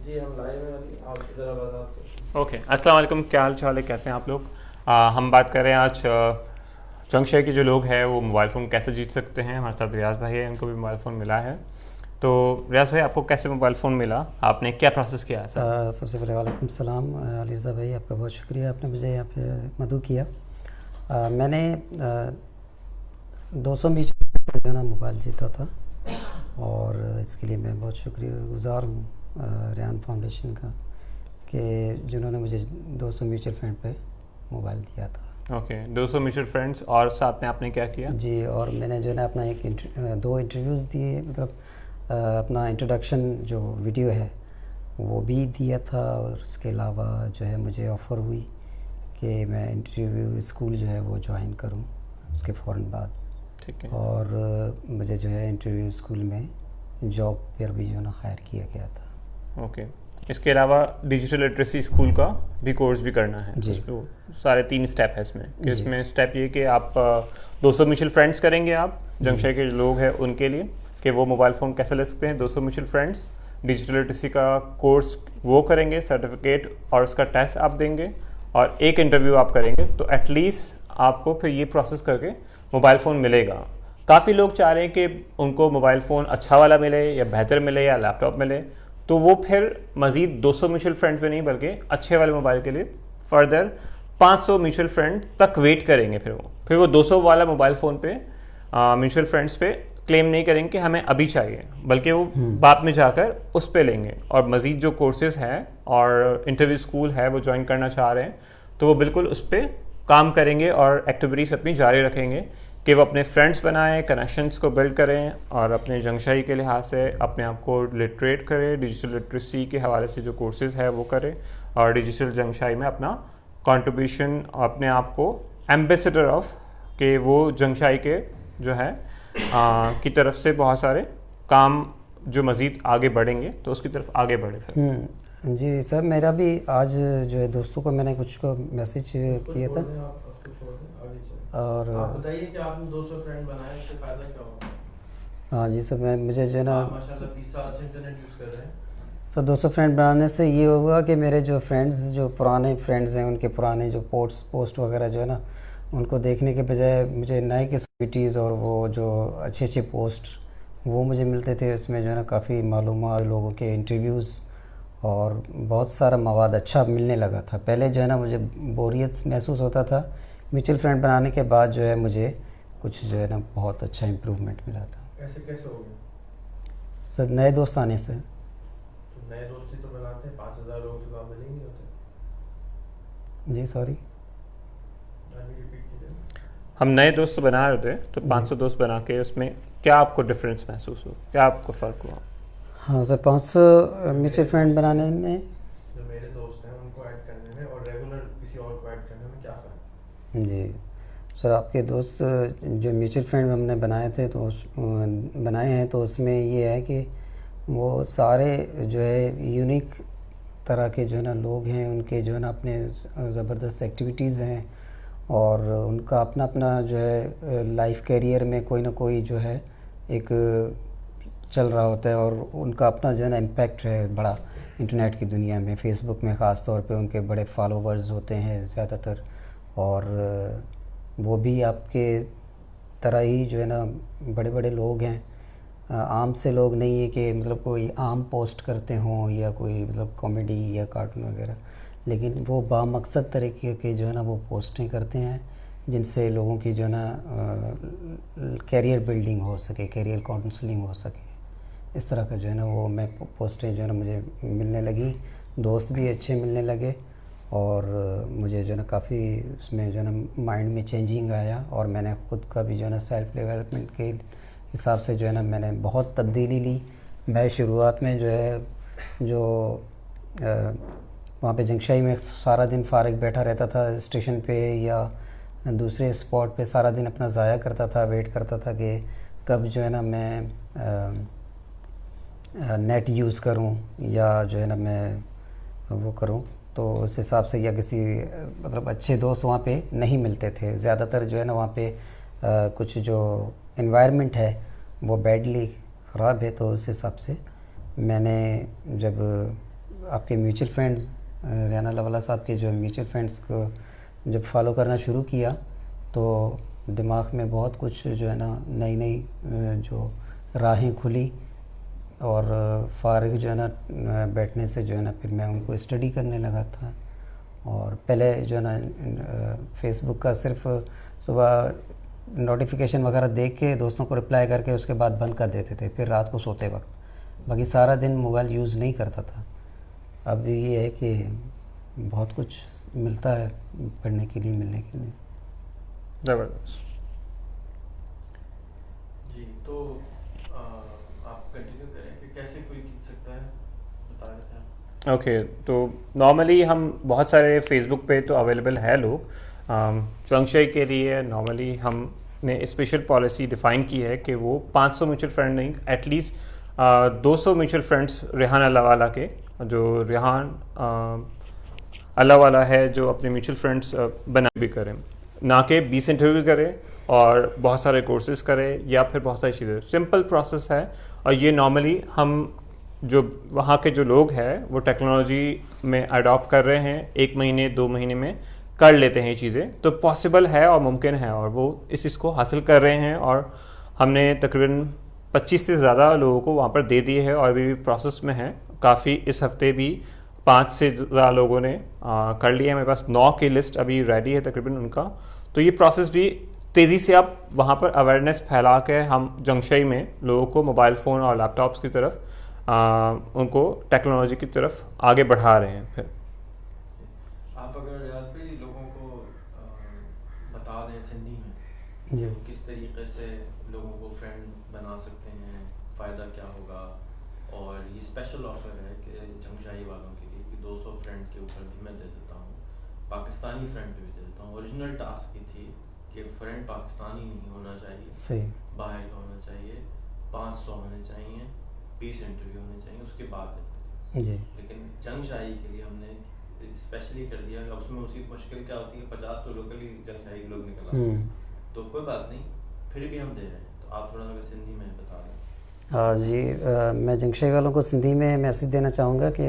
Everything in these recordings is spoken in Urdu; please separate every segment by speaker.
Speaker 1: جی ہم لائیو ہیں ابھی، آپ ذرا بات کریں.
Speaker 2: اوکے، السلام علیکم، کیا حال چال ہے، کیسے ہیں آپ لوگ؟ ہم بات کر رہے ہیں آج جنگ شہر کے جو لوگ ہیں وہ موبائل فون کیسے جیت سکتے ہیں. ہمارے ساتھ ریاض بھائی ہیں، ان کو بھی موبائل فون ملا ہے. تو ریاض بھائی، آپ کو کیسے موبائل فون ملا؟ آپ نے کیا پروسیس کیا ہے سر؟
Speaker 3: سب سے پہلے وعلیکم السلام علیزہ بھائی، آپ کا بہت شکریہ، آپ نے مجھے یہاں پہ مدعو کیا. میں نے 200 بیچ جو ہے نا موبائل جیتا تھا، اور اس کے لیے میں بہت شکریہ گزار ہوں ریان فاؤنڈیشن کا، کہ جنہوں نے مجھے 200 میوچل فنڈ پہ موبائل دیا تھا.
Speaker 2: اوکے، 200 میوچل فرینڈس، اور ساتھ میں آپ نے کیا کیا؟
Speaker 3: جی، اور میں نے جو ہے نا اپنا 2 انٹرویوز دیے، مطلب اپنا انٹروڈکشن جو ویڈیو ہے وہ بھی دیا تھا، اور اس کے علاوہ جو ہے مجھے آفر ہوئی کہ میں انٹرویو اسکول جو ہے وہ جوائن کروں اس کے فوراً بعد.
Speaker 2: ٹھیک ہے.
Speaker 3: اور مجھے جو ہے انٹرویو اسکول میں جاب پر بھی جو ہے نا ہائر کیا گیا تھا.
Speaker 2: اوکے، اس کے علاوہ ڈیجیٹل لٹریسی اسکول کا بھی کورس بھی کرنا ہے.
Speaker 3: جی،
Speaker 2: اس پہ سارے 3 اسٹیپ ہے اس میں، کہ اس
Speaker 3: جی،
Speaker 2: میں اسٹیپ یہ کہ آپ 200 میوچل فرینڈس کریں گے آپ جنگ شہر کے جو لوگ ہیں ان کے لیے، کہ وہ موبائل فون کیسے لے سکتے ہیں. 200 میوچل فرینڈس، ڈیجیٹل لٹریسی کا کورس وہ کریں گے، سرٹیفکیٹ اور اس کا ٹیسٹ آپ دیں گے، اور ایک انٹرویو آپ کریں گے. تو ایٹ لیسٹ آپ کو پھر یہ پروسیس کر کے موبائل فون ملے گا. کافی لوگ چاہ رہے ہیں کہ ان کو موبائل فون اچھا والا ملے یا بہتر ملے یا لیپ ٹاپ ملے، تو وہ پھر مزید 200 میوچل فرینڈ پہ نہیں بلکہ اچھے والے موبائل کے لیے فردر 500 میوچل فرینڈ تک ویٹ کریں گے. پھر وہ 200 والا موبائل فون پہ میوچل فرینڈس پہ کلیم نہیں کریں گے کہ ہمیں ابھی چاہیے، بلکہ وہ بعد میں جا کر اس پہ لیں گے. اور مزید جو کورسز ہیں اور انٹرویو اسکول ہے وہ جوائن کرنا چاہ رہے ہیں تو وہ بالکل اس پہ کام کریں گے اور ایکٹیویٹیز اپنی جاری رکھیں گے، کہ وہ اپنے فرینڈس بنائیں، کنیکشنس کو بلڈ کریں، اور اپنے جنگ شاہی کے لحاظ سے اپنے آپ کو لٹریٹ کرے، ڈیجیٹل لٹریسی کے حوالے سے جو کورسز ہے وہ کرے، اور ڈیجیٹل جنگ شاہی میں اپنا کنٹریبیوشن، اپنے آپ کو ایمبیسڈر آف، کہ وہ جنگ شاہی کے جو ہے کی طرف سے بہت سارے کام جو مزید آگے بڑھیں گے تو اس کی طرف آگے بڑھے. پھر
Speaker 3: جی سر، میرا بھی آج جو ہے دوستوں کو میں نے کچھ کو میسیج کیا تھا، اور
Speaker 1: آپ بتائیے کہ آپ نے 200 فرینڈ بنائے، اس سے فائدہ کیا ہوگا؟
Speaker 3: ہاں جی سر، مجھے جو ہے نا
Speaker 1: ماشاءاللہ 20 سال سے انٹرنیٹ یوز کر رہے ہیں.
Speaker 3: سر 200 فرینڈ بنانے سے یہ ہوگا کہ میرے جو فرینڈز، جو پرانے فرینڈز ہیں، ان کے پرانے جو پوسٹ وغیرہ جو ہے نا، ان کو دیکھنے کے بجائے مجھے نئے قسمیٹیز اور وہ جو اچھے اچھے پوسٹ وہ مجھے ملتے تھے. اس میں جو ہے نا کافی معلومات، لوگوں کے انٹرویوز اور بہت سارا مواد اچھا ملنے لگا تھا. پہلے جو ہے نا مجھے بوریت محسوس ہوتا تھا، میوچل فرینڈ بنانے کے بعد جو ہے مجھے کچھ جو ہے نا بہت اچھا امپروومنٹ ملا تھا.
Speaker 1: ایسے کیسے ہو گیا؟
Speaker 3: سر نئے دوست آنے سے.
Speaker 1: تو نئے دوستی تو بناتے ہیں، 5000 لوگوں سے تو آپ ملیں نہیں ہوتے.
Speaker 3: جی سوری،
Speaker 2: ہم نئے دوست بنا رہے تھے تو 500 دوست بنا کے اس میں کیا آپ کو ڈفرینس محسوس ہو، کیا آپ کو فرق ہوا؟
Speaker 3: ہاں سر، 500 میوچل فرینڈ بنانے میں
Speaker 1: جو میرے دوست ہیں ان کو ایڈ کرنے میں اور ریگولر کسی اور کو ایڈ کرنے میں کیا فرق ہے؟
Speaker 3: جی سر، آپ کے دوست جو میوچل فرینڈ ہم نے بنائے تھے تو بنائے ہیں تو اس میں یہ ہے کہ وہ سارے جو ہے یونیک طرح کے جو ہے نا لوگ ہیں، ان کے جو ہے نا اپنے زبردست ایکٹیویٹیز ہیں، اور ان کا اپنا اپنا جو ہے لائف کیریئر میں کوئی نہ کوئی جو ہے ایک چل رہا ہوتا ہے، اور ان کا اپنا جو ہے نا امپیکٹ ہے بڑا انٹرنیٹ کی دنیا میں. فیس بک میں خاص طور پہ ان کے بڑے فالوورز ہوتے ہیں زیادہ تر، اور وہ بھی آپ کے طرح ہی جو ہے نا بڑے بڑے لوگ ہیں، عام سے لوگ نہیں ہے کہ مطلب کوئی عام پوسٹ کرتے ہوں یا کوئی مطلب کامیڈی یا کارٹون وغیرہ، لیکن وہ بامقصد طریقے کے جو ہے نا وہ پوسٹیں کرتے ہیں جن سے لوگوں کی جو ہے نا کیریئر بلڈنگ ہو سکے، کیریئر کاؤنسلنگ ہو سکے. اس طرح کا جو ہے نا وہ میں پوسٹیں جو ہے نا مجھے ملنے لگی، دوست بھی اچھے ملنے لگے، اور مجھے جو ہے نا کافی اس میں جو ہے نا مائنڈ میں چینجنگ آیا، اور میں نے خود کا بھی جو ہے نا سیلف ڈیولپمنٹ کے حساب سے جو ہے نا میں نے بہت تبدیلی لی. میں شروعات میں جو ہے جو وہاں پہ جنگشائی میں سارا دن فارغ بیٹھا رہتا تھا اسٹیشن پہ یا دوسرے اسپاٹ پہ، سارا دن اپنا ضائع کرتا تھا، ویٹ کرتا تھا کہ کب جو ہے نا میں نیٹ یوز کروں یا جو ہے نا میں وہ کروں. تو اس حساب سے یا کسی مطلب اچھے دوست وہاں پہ نہیں ملتے تھے. زیادہ تر جو ہے نا وہاں پہ کچھ جو انوائرمنٹ ہے وہ بیڈلی خراب ہے. تو اس حساب سے میں نے جب آپ کے میوچل فرینڈز ریان اللہ والا صاحب کے جو میوچل فرینڈس کو جب فالو کرنا شروع کیا تو دماغ میں بہت کچھ جو ہے نا نئی نئی جو راہیں کھلی، اور فارغ جو ہے نا بیٹھنے سے جو ہے نا پھر میں ان کو اسٹڈی کرنے لگا تھا. اور پہلے جو ہے نا فیس بک کا صرف صبح نوٹیفیکیشن وغیرہ دیکھ کے دوستوں کو رپلائی کر کے اس کے بعد بند کر دیتے تھے، پھر رات کو سوتے وقت، باقی سارا دن موبائل یوز نہیں کرتا تھا. اب یہ ہے کہ بہت کچھ ملتا ہے پڑھنے کے لیے، ملنے کے لیے.
Speaker 2: زبردست.
Speaker 1: جی تو آپ کنٹینیو کریں کہ کیسے کوئی جیت سکتا ہے، بتا رہے تھے.
Speaker 2: اوکے، تو نارملی ہم بہت سارے فیس بک پہ تو اویلیبل ہے لوگ. چنگشائی کے لیے نارملی ہم نے اسپیشل پالیسی ڈیفائن کی ہے کہ وہ 500 میوچل فرینڈ نہیں، at least 200 mutual friends Rehan Allah والا کے، جو ریحان اللہ والا ہے جو اپنے میوچل فرینڈس بنا بھی کریں، نہ کہ 20 انٹرویو کرے اور بہت سارے کورسز کرے یا پھر بہت ساری چیزیں. سمپل پروسیس ہے، اور یہ نارملی ہم جو وہاں کے جو لوگ ہیں وہ ٹیکنالوجی میں اڈاپٹ کر رہے ہیں، 1 مہینے 2 مہینے میں کر لیتے ہیں یہ چیزیں. تو پاسبل ہے اور ممکن ہے، اور وہ اس چیز کو حاصل کر رہے ہیں. اور ہم نے تقریباً 25 سے زیادہ لوگوں کو وہاں پر دے دی ہے، اور ابھی بھی پروسیس میں ہے. کافی اس ہفتے بھی 5 سے زیادہ لوگوں نے کر لیا ہے. میرے پاس 9 کی لسٹ ابھی ریڈی ہے تقریباً ان کا. تو یہ پروسیس بھی تیزی سے اب وہاں پر اویئرنیس پھیلا کے ہم جنگشائی میں لوگوں کو موبائل فون اور لیپ ٹاپس کی طرف ان کو ٹیکنالوجی کی طرف آگے بڑھا رہے ہیں. پھر
Speaker 1: آپ اگر ریاض بھائی لوگوں کو بتا دیں سندھی میں
Speaker 3: جی
Speaker 1: کس طریقے سے لوگوں کو فرینڈ بنا سکتے ہیں، فائدہ کیا ہوگا، اور یہ اسپیشل آفر ہے کہ جنگشائی والوں کے لیے کہ 200 فرینڈ کے اوپر بھی میں دے دیتا ہوں، پاکستانی فرینڈ بھی دے دیتا ہوں. اوریجنل ٹاسک کی تھی کہ فرینڈ پاکستانی نہیں ہونا چاہیے،
Speaker 3: صحیح،
Speaker 1: باہر کا ہونا چاہیے، 500 ہونے چاہیے، 20 انٹرویو ہونے چاہیے، اس کے بعد
Speaker 3: جی.
Speaker 1: لیکن جنگشائی کے لیے ہم نے اسپیشلی کر دیا. اس میں اسی مشکل کیا ہوتی ہے، 50 تو لوکلی جنگشائی کے لوگ نکل آتے ہیں، تو کوئی بات نہیں، پھر بھی ہم دے رہے ہیں. تو آپ تھوڑا سا سندھی میں بتا دیں.
Speaker 3: ہاں جی، میں جنگشائی والوں کو سندھی میں میسیج دینا چاہوں گا کہ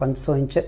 Speaker 3: 500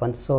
Speaker 3: 500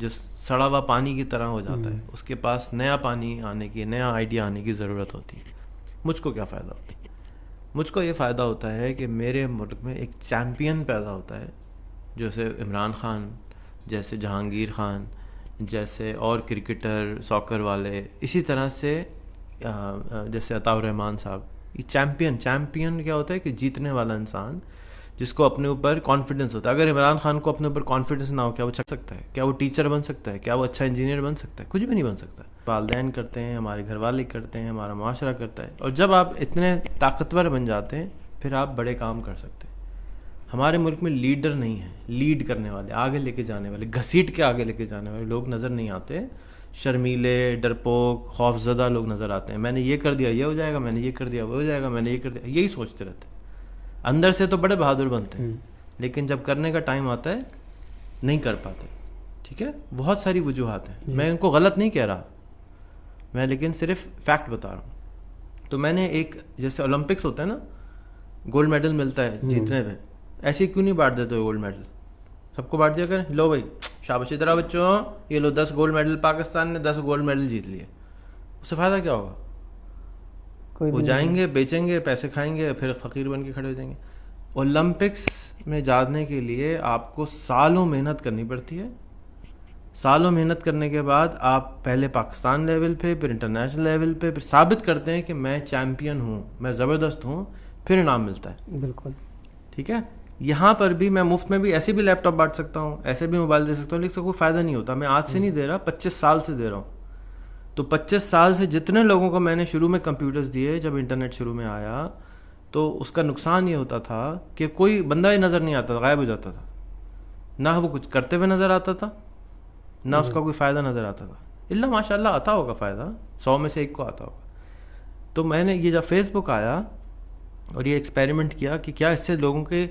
Speaker 1: جو سڑا ہوا پانی کی طرح ہو جاتا ہے, اس کے پاس نیا پانی آنے کی, نیا آئیڈیا آنے کی ضرورت ہوتی ہے. مجھ کو کیا فائدہ ہوتا ہے؟ مجھ کو یہ فائدہ ہوتا ہے کہ میرے ملک میں ایک چیمپئن پیدا ہوتا ہے, جیسے عمران خان, جیسے جہانگیر خان, جیسے اور کرکٹر, ساکر والے, اسی طرح سے جیسے عطاء الرحمان صاحب. یہ چیمپئن کیا ہوتا ہے کہ جیتنے والا انسان, جس کو اپنے اوپر کانفیڈنس ہوتا ہے. اگر عمران خان کو اپنے اوپر کانفیڈنس نہ ہو, کیا وہ چک سکتا ہے؟ کیا وہ ٹیچر بن سکتا ہے؟ کیا وہ اچھا انجینئر بن سکتا ہے؟ کچھ بھی نہیں بن سکتا. والدین کرتے ہیں, ہمارے گھر والے کرتے ہیں, ہمارا معاشرہ کرتا ہے. اور جب آپ اتنے طاقتور بن جاتے ہیں, پھر آپ بڑے کام کر سکتے ہیں. ہمارے ملک میں لیڈر نہیں ہیں, لیڈ کرنے والے, آگے لے کے جانے والے, گھسیٹ کے آگے لے کے جانے والے لوگ نظر نہیں آتے. شرمیلے, ڈرپوک, خوف زدہ لوگ نظر آتے ہیں. میں نے یہ کر دیا یہ ہو جائے گا, میں نے یہ کر دیا وہ ہو جائے گا, میں نے یہ کر دیا, یہی سوچتے رہتے ہیں. اندر سے تو بڑے بہادر بنتے ہیں, لیکن جب کرنے کا ٹائم آتا ہے نہیں کر پاتے. ٹھیک ہے, بہت ساری وجوہات ہیں, میں ان کو غلط نہیں کہہ رہا, میں لیکن صرف فیکٹ بتا رہا ہوں. تو میں نے ایک, جیسے اولمپکس ہوتا ہے نا, گولڈ میڈل ملتا ہے جیتنے پہ, ایسے کیوں نہیں بانٹ دیتے ہو گولڈ میڈل؟ سب کو بانٹ دیا کریں, لو بھائی شاباش, ادھر بچوں, یہ لو 10 گولڈ میڈل, پاکستان نے 10 گولڈ میڈل جیت لیے. اس سے فائدہ کیا ہوگا؟ وہ جائیں گے, بیچیں گے, پیسے کھائیں گے, پھر فقیر بن کے کھڑے ہو جائیں گے. اولمپکس میں جانے کے لیے آپ کو سالوں محنت کرنی پڑتی ہے. سالوں محنت کرنے کے بعد آپ پہلے پاکستان لیول پہ, پھر انٹرنیشنل لیول پہ, پھر ثابت کرتے ہیں کہ میں چیمپئن ہوں, میں زبردست ہوں, پھر انعام ملتا ہے.
Speaker 3: بالکل
Speaker 1: ٹھیک ہے. یہاں پر بھی میں مفت میں بھی ایسے بھی لیپ ٹاپ بانٹ سکتا ہوں, ایسے بھی موبائل دے سکتا ہوں, لیکن کوئی فائدہ نہیں ہوتا. میں آج سے نہیں دے رہا, 25 سال سے دے رہا ہوں. تو 25 سال سے جتنے لوگوں کو میں نے شروع میں کمپیوٹرز دیے, جب انٹرنیٹ شروع میں آیا, تو اس کا نقصان یہ ہوتا تھا کہ کوئی بندہ ہی نظر نہیں آتا تھا, غائب ہو جاتا تھا. نہ وہ کچھ کرتے ہوئے نظر آتا تھا, نہ اس کا کوئی فائدہ نظر آتا تھا. اللہ ماشاء اللہ آتا ہوگا فائدہ, 100 میں سے 1 کو آتا ہوگا. تو میں نے یہ جب فیس بک آیا اور یہ ایکسپیریمنٹ کیا کہ کیا اس سے لوگوں کے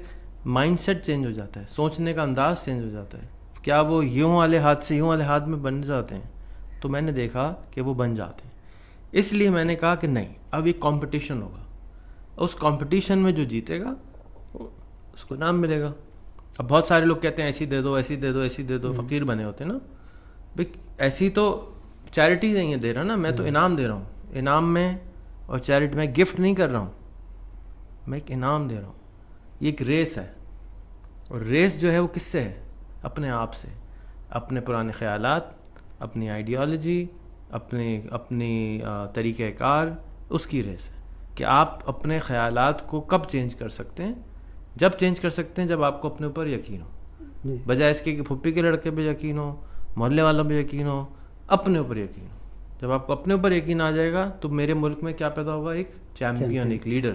Speaker 1: مائنڈ سیٹ چینج ہو جاتا ہے, سوچنے کا انداز چینج ہو جاتا ہے, کیا وہ یوں والے ہاتھ سے یوں والے ہاتھ میں بن جاتے ہیں. تو میں نے دیکھا کہ وہ بن جاتے ہیں. اس لیے میں نے کہا کہ نہیں, اب ایک کمپٹیشن ہوگا, اس کمپٹیشن میں جو جیتے گا اس کو نام ملے گا. اب بہت سارے لوگ کہتے ہیں ایسی دے دو, ایسی دے دو, ایسی دے دو, فقیر بنے ہوتے ہیں نا. بھائی ایسی تو چیریٹی نہیں دے رہا نا, میں تو انعام دے رہا ہوں. انعام میں اور چیریٹی میں گفٹ نہیں کر رہا ہوں, میں ایک انعام دے رہا ہوں. یہ ایک ریس ہے, اور ریس جو ہے وہ کس سے ہے؟ اپنے آپ سے, اپنے پرانے خیالات, اپنی آئیڈیالوجی, اپنی طریقہ کار, اس کی ریس ہے کہ آپ اپنے خیالات کو کب چینج کر سکتے ہیں. جب چینج کر سکتے ہیں جب آپ کو اپنے اوپر یقین ہو, بجائے اس کے کہ پھپھی کے لڑکے پہ یقین ہو, محلے والوں پہ یقین ہو, اپنے اوپر یقین ہو. جب آپ کو اپنے اوپر یقین آ جائے گا تو میرے ملک میں کیا پیدا ہوگا؟ ایک چیمپئن, ایک لیڈر.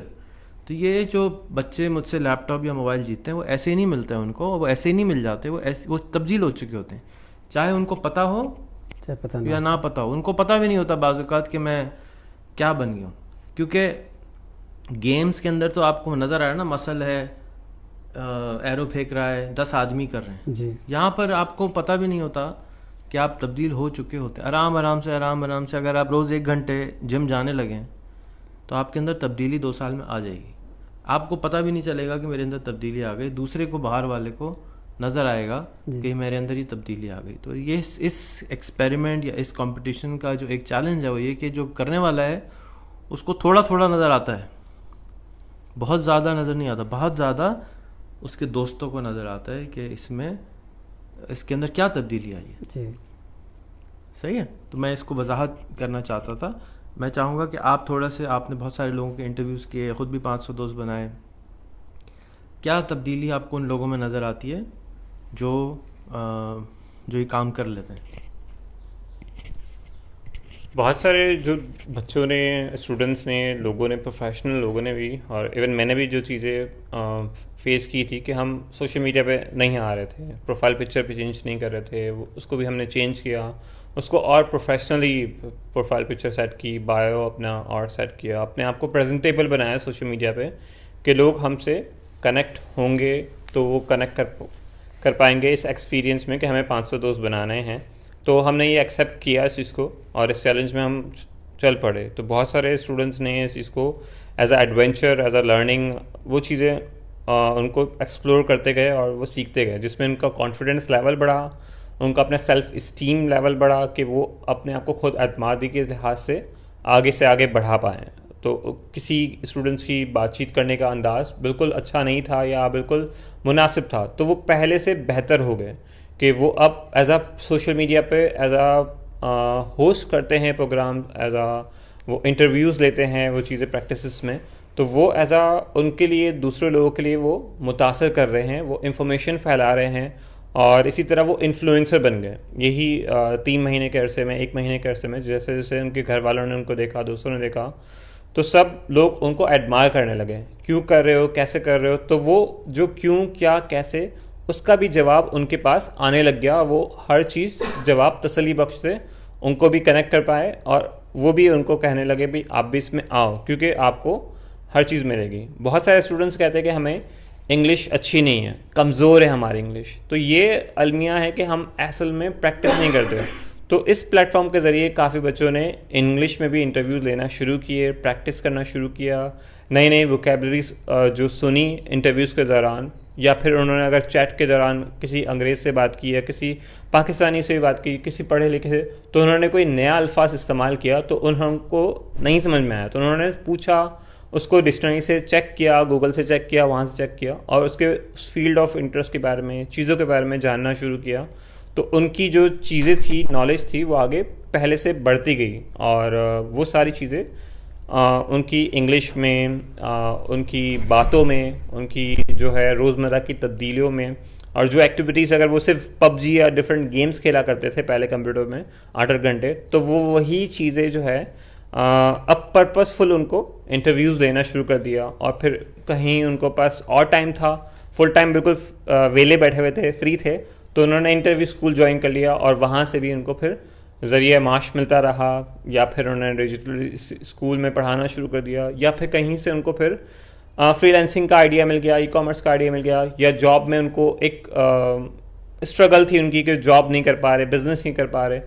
Speaker 1: تو یہ جو بچے مجھ سے لیپ ٹاپ یا موبائل جیتتے ہیں, وہ ایسے ہی نہیں ملتا ہے ان کو, وہ ایسے ہی نہیں مل جاتے, وہ تبدیل ہو چکے ہوتے ہیں, چاہے ان کو پتہ ہو یا نہ پتہ ہو. ان کو پتہ بھی نہیں ہوتا بعض اوقات کہ میں کیا بن گیا ہوں, کیونکہ گیمز کے اندر تو آپ کو نظر آ رہا ہے نا, مسل ہے, ایرو پھینک رہا ہے, 10 آدمی کر رہے ہیں. یہاں پر آپ کو پتہ بھی نہیں ہوتا کہ آپ تبدیل ہو چکے ہوتے ہیں. آرام سے اگر آپ روز 1 گھنٹے جم جانے لگیں تو آپ کے اندر تبدیلی 2 سال میں آ جائے گی. آپ کو پتہ بھی نہیں چلے گا کہ میرے اندر تبدیلی آ گئی, دوسرے کو, باہر والے کو نظر آئے گا کہ میرے اندر ہی تبدیلی آ گئی. تو یہ اس ایکسپیریمنٹ یا اس کمپٹیشن کا جو ایک چیلنج ہے وہ یہ کہ جو کرنے والا ہے اس کو تھوڑا تھوڑا نظر آتا ہے, بہت زیادہ نظر نہیں آتا. بہت زیادہ اس کے دوستوں کو نظر آتا ہے کہ اس کے اندر کیا تبدیلی آئی ہے. صحیح ہے. تو میں اس کو وضاحت کرنا چاہتا تھا. میں چاہوں گا کہ آپ تھوڑا سے, آپ نے بہت سارے لوگوں کے انٹرویوز کیے, خود بھی 500 دوست بنائے, کیا تبدیلی آپ کو ان لوگوں میں نظر آتی ہے جو یہ کام کر لیتے ہیں؟
Speaker 2: بہت سارے جو بچوں نے, اسٹوڈنٹس نے, لوگوں نے, پروفیشنل لوگوں نے بھی, اور ایون میں نے بھی جو چیزیں فیس کی تھی کہ ہم سوشل میڈیا پہ نہیں آ رہے تھے, پروفائل پکچر پہ چینج نہیں کر رہے تھے, اس کو بھی ہم نے چینج کیا, اس کو اور پروفیشنلی پروفائل پکچر سیٹ کی, بایو اپنا اور سیٹ کیا, اپنے آپ کو پریزنٹیبل بنایا سوشل میڈیا پہ کہ لوگ ہم سے کنیکٹ ہوں گے تو وہ کنیکٹ کر پائیں گے اس ایکسپیرینس میں کہ ہمیں 500 دوست بنانے ہیں. تو ہم نے یہ ایکسیپٹ کیا اس چیز کو, اور اس چیلنج میں ہم چل پڑے. تو بہت سارے اسٹوڈنٹس نے اس چیز کو as a adventure, as a learning, وہ چیزیں ان کو ایکسپلور کرتے گئے اور وہ سیکھتے گئے, جس میں ان کا کانفیڈنس لیول بڑھا, ان کا اپنا سیلف اسٹیم لیول بڑھا کہ وہ اپنے آپ کو خود اعتمادی کے لحاظ سے آگے بڑھا پائیں. تو کسی اسٹوڈنٹس کی بات چیت کرنے کا انداز بالکل اچھا نہیں تھا یا بالکل مناسب تھا, تو وہ پہلے سے بہتر ہو گئے کہ وہ اب ایز اے سوشل میڈیا پہ ایز اے ہوسٹ کرتے ہیں پروگرام, ایز اے وہ انٹرویوز لیتے ہیں وہ چیزیں پریکٹسز میں, تو وہ ایز اے ان کے لیے دوسرے لوگوں کے لیے وہ متاثر کر رہے ہیں, وہ انفارمیشن پھیلا رہے ہیں, اور اسی طرح وہ انفلوئنسر بن گئے. یہی 3 مہینے کے عرصے میں 1 مہینے کے عرصے میں جیسے جیسے ان کے گھر والوں نے ان کو دیکھا, دوستوں نے دیکھا, تو سب لوگ ان کو ایڈمائر کرنے لگے. کیوں کر رہے ہو, کیسے کر رہے ہو, تو وہ جو کیوں کیا کیسے اس کا بھی جواب ان کے پاس آنے لگ گیا. وہ ہر چیز جواب تسلی بخش سے ان کو بھی کنیکٹ کر پائے, اور وہ بھی ان کو کہنے لگے بھی آپ بھی اس میں آؤ کیونکہ آپ کو ہر چیز ملے گی. بہت سارے اسٹوڈنٹس کہتے ہیں کہ ہمیں انگلش اچھی نہیں ہے, کمزور ہے ہماری انگلش, تو یہ المیہ ہے کہ ہم اصل میں پریکٹس نہیں کرتے. تو اس پلیٹ فارم کے ذریعے کافی بچوں نے انگلش میں بھی انٹرویوز لینا شروع کیے, پریکٹس کرنا شروع کیا, نئی نئی ووکیبلریز جو سنی انٹرویوز کے دوران, یا پھر انہوں نے اگر چیٹ کے دوران کسی انگریز سے بات کی یا کسی پاکستانی سے بات کی, کسی پڑھے لکھے سے, تو انہوں نے کوئی نیا الفاظ استعمال کیا تو انہوں کو نہیں سمجھ میں آیا, تو انہوں نے پوچھا, اس کو ڈکشنری سے چیک کیا, گوگل سے چیک کیا, وہاں سے چیک کیا, اور اس کے فیلڈ آف انٹرسٹ کے بارے میں, چیزوں کے بارے میں جاننا شروع کیا. تو ان کی جو چیزیں تھی, نالج تھی, وہ آگے پہلے سے بڑھتی گئی, اور وہ ساری چیزیں ان کی انگلش میں, ان کی باتوں میں, ان کی جو ہے روزمرہ کی تبدیلیوں میں, اور جو ایکٹیویٹیز اگر وہ صرف پب جی یا ڈفرینٹ گیمز کھیلا کرتے تھے پہلے کمپیوٹر میں 8 گھنٹے, تو وہ وہی چیزیں جو ہے اب پرپزفل ان کو انٹرویوز لینا شروع کر دیا. اور پھر کہیں ان کو پاس اور ٹائم تھا, فل ٹائم بالکل ویلے بیٹھے ہوئے تھے, فری تھے, تو انہوں نے انٹرویو اسکول جوائن کر لیا, اور وہاں سے بھی ان کو پھر ذریعہ معاش ملتا رہا, یا پھر انہوں نے ڈیجیٹل اسکول میں پڑھانا شروع کر دیا, یا پھر کہیں سے ان کو پھر فری لینسنگ کا آئیڈیا مل گیا, ای کامرس کا آئیڈیا مل گیا, یا جاب میں ان کو ایک اسٹرگل تھی ان کی کہ جاب نہیں کر پا رہے, بزنس نہیں کر پا رہے,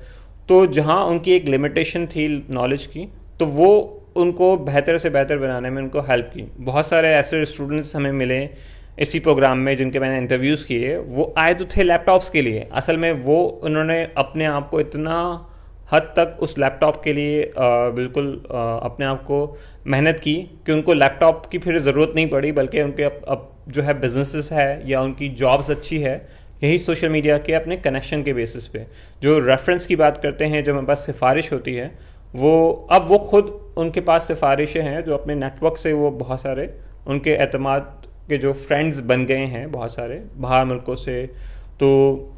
Speaker 2: تو جہاں ان کی ایک لمیٹیشن تھی نالج کی, تو وہ ان کو بہتر سے بہتر بنانے میں ان کو ہیلپ کی. بہت سارے ایسے اسٹوڈنٹس ہمیں ملے اسی پروگرام میں جن کے میں نے انٹرویوز کیے, وہ آئے تو تھے لیپ ٹاپس کے لیے, اصل میں وہ انہوں نے اپنے آپ کو اتنا حد تک اس لیپ ٹاپ کے لیے بالکل اپنے آپ کو محنت کی کہ ان کو لیپ ٹاپ کی پھر ضرورت نہیں پڑی, بلکہ ان کے اب جو ہے بزنسز ہے یا ان کی جابس اچھی ہے, یہی سوشل میڈیا کے اپنے کنیکشن کے بیسس پہ. جو ریفرنس کی بات کرتے ہیں, جو ہمارے پاس سفارش ہوتی ہے, وہ خود ان کے پاس سفارشیں ہیں جو اپنے نیٹ ورک سے وہ بہت سارے ان کے اعتماد کے جو فرینڈز بن گئے ہیں بہت سارے باہر ملکوں سے, تو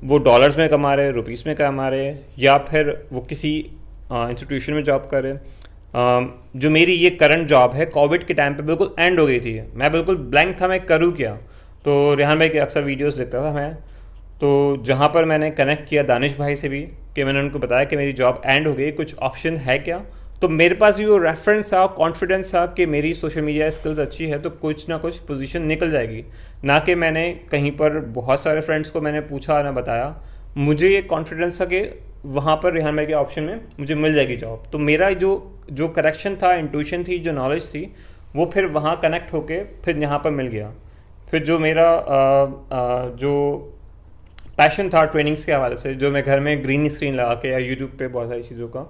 Speaker 2: وہ ڈالرز میں کما رہے, روپیز میں کما رہے, یا پھر وہ کسی انسٹیٹیوشن میں جاب کر رہے. جو میری یہ کرنٹ جاب ہے, کووڈ کے ٹائم پہ بالکل اینڈ ہو گئی تھی, میں بالکل بلینک تھا, میں کروں کیا. تو ریحان بھائی کے اکثر ویڈیوز دیکھتا تھا میں, تو جہاں پر میں نے کنیکٹ کیا دانش بھائی سے بھی کہ میں نے ان کو بتایا کہ میری جاب اینڈ ہو گئی, کچھ آپشن ہے کیا, تو میرے پاس بھی وہ ریفرنس تھا, کانفیڈنس تھا کہ میری سوشل میڈیا اسکلز اچھی ہے تو کچھ نہ کچھ پوزیشن نکل جائے گی. نہ کہ میں نے کہیں پر بہت سارے فرینڈس کو میں نے پوچھا نہ بتایا, مجھے یہ کانفیڈنس تھا کہ وہاں پر ریحان بھائی کے آپشن میں مجھے مل جائے گی جاب. تو میرا جو کریکشن تھا, انٹویشن تھی, جو نالج تھی, وہ پھر وہاں کنیکٹ ہو کے پھر یہاں پر مل گیا. پھر جو میرا جو پیشن تھا ٹریننگس کے حوالے سے, جو میں گھر میں گرین اسکرین لگا کے یا یوٹیوب پہ بہت ساری چیزوں کا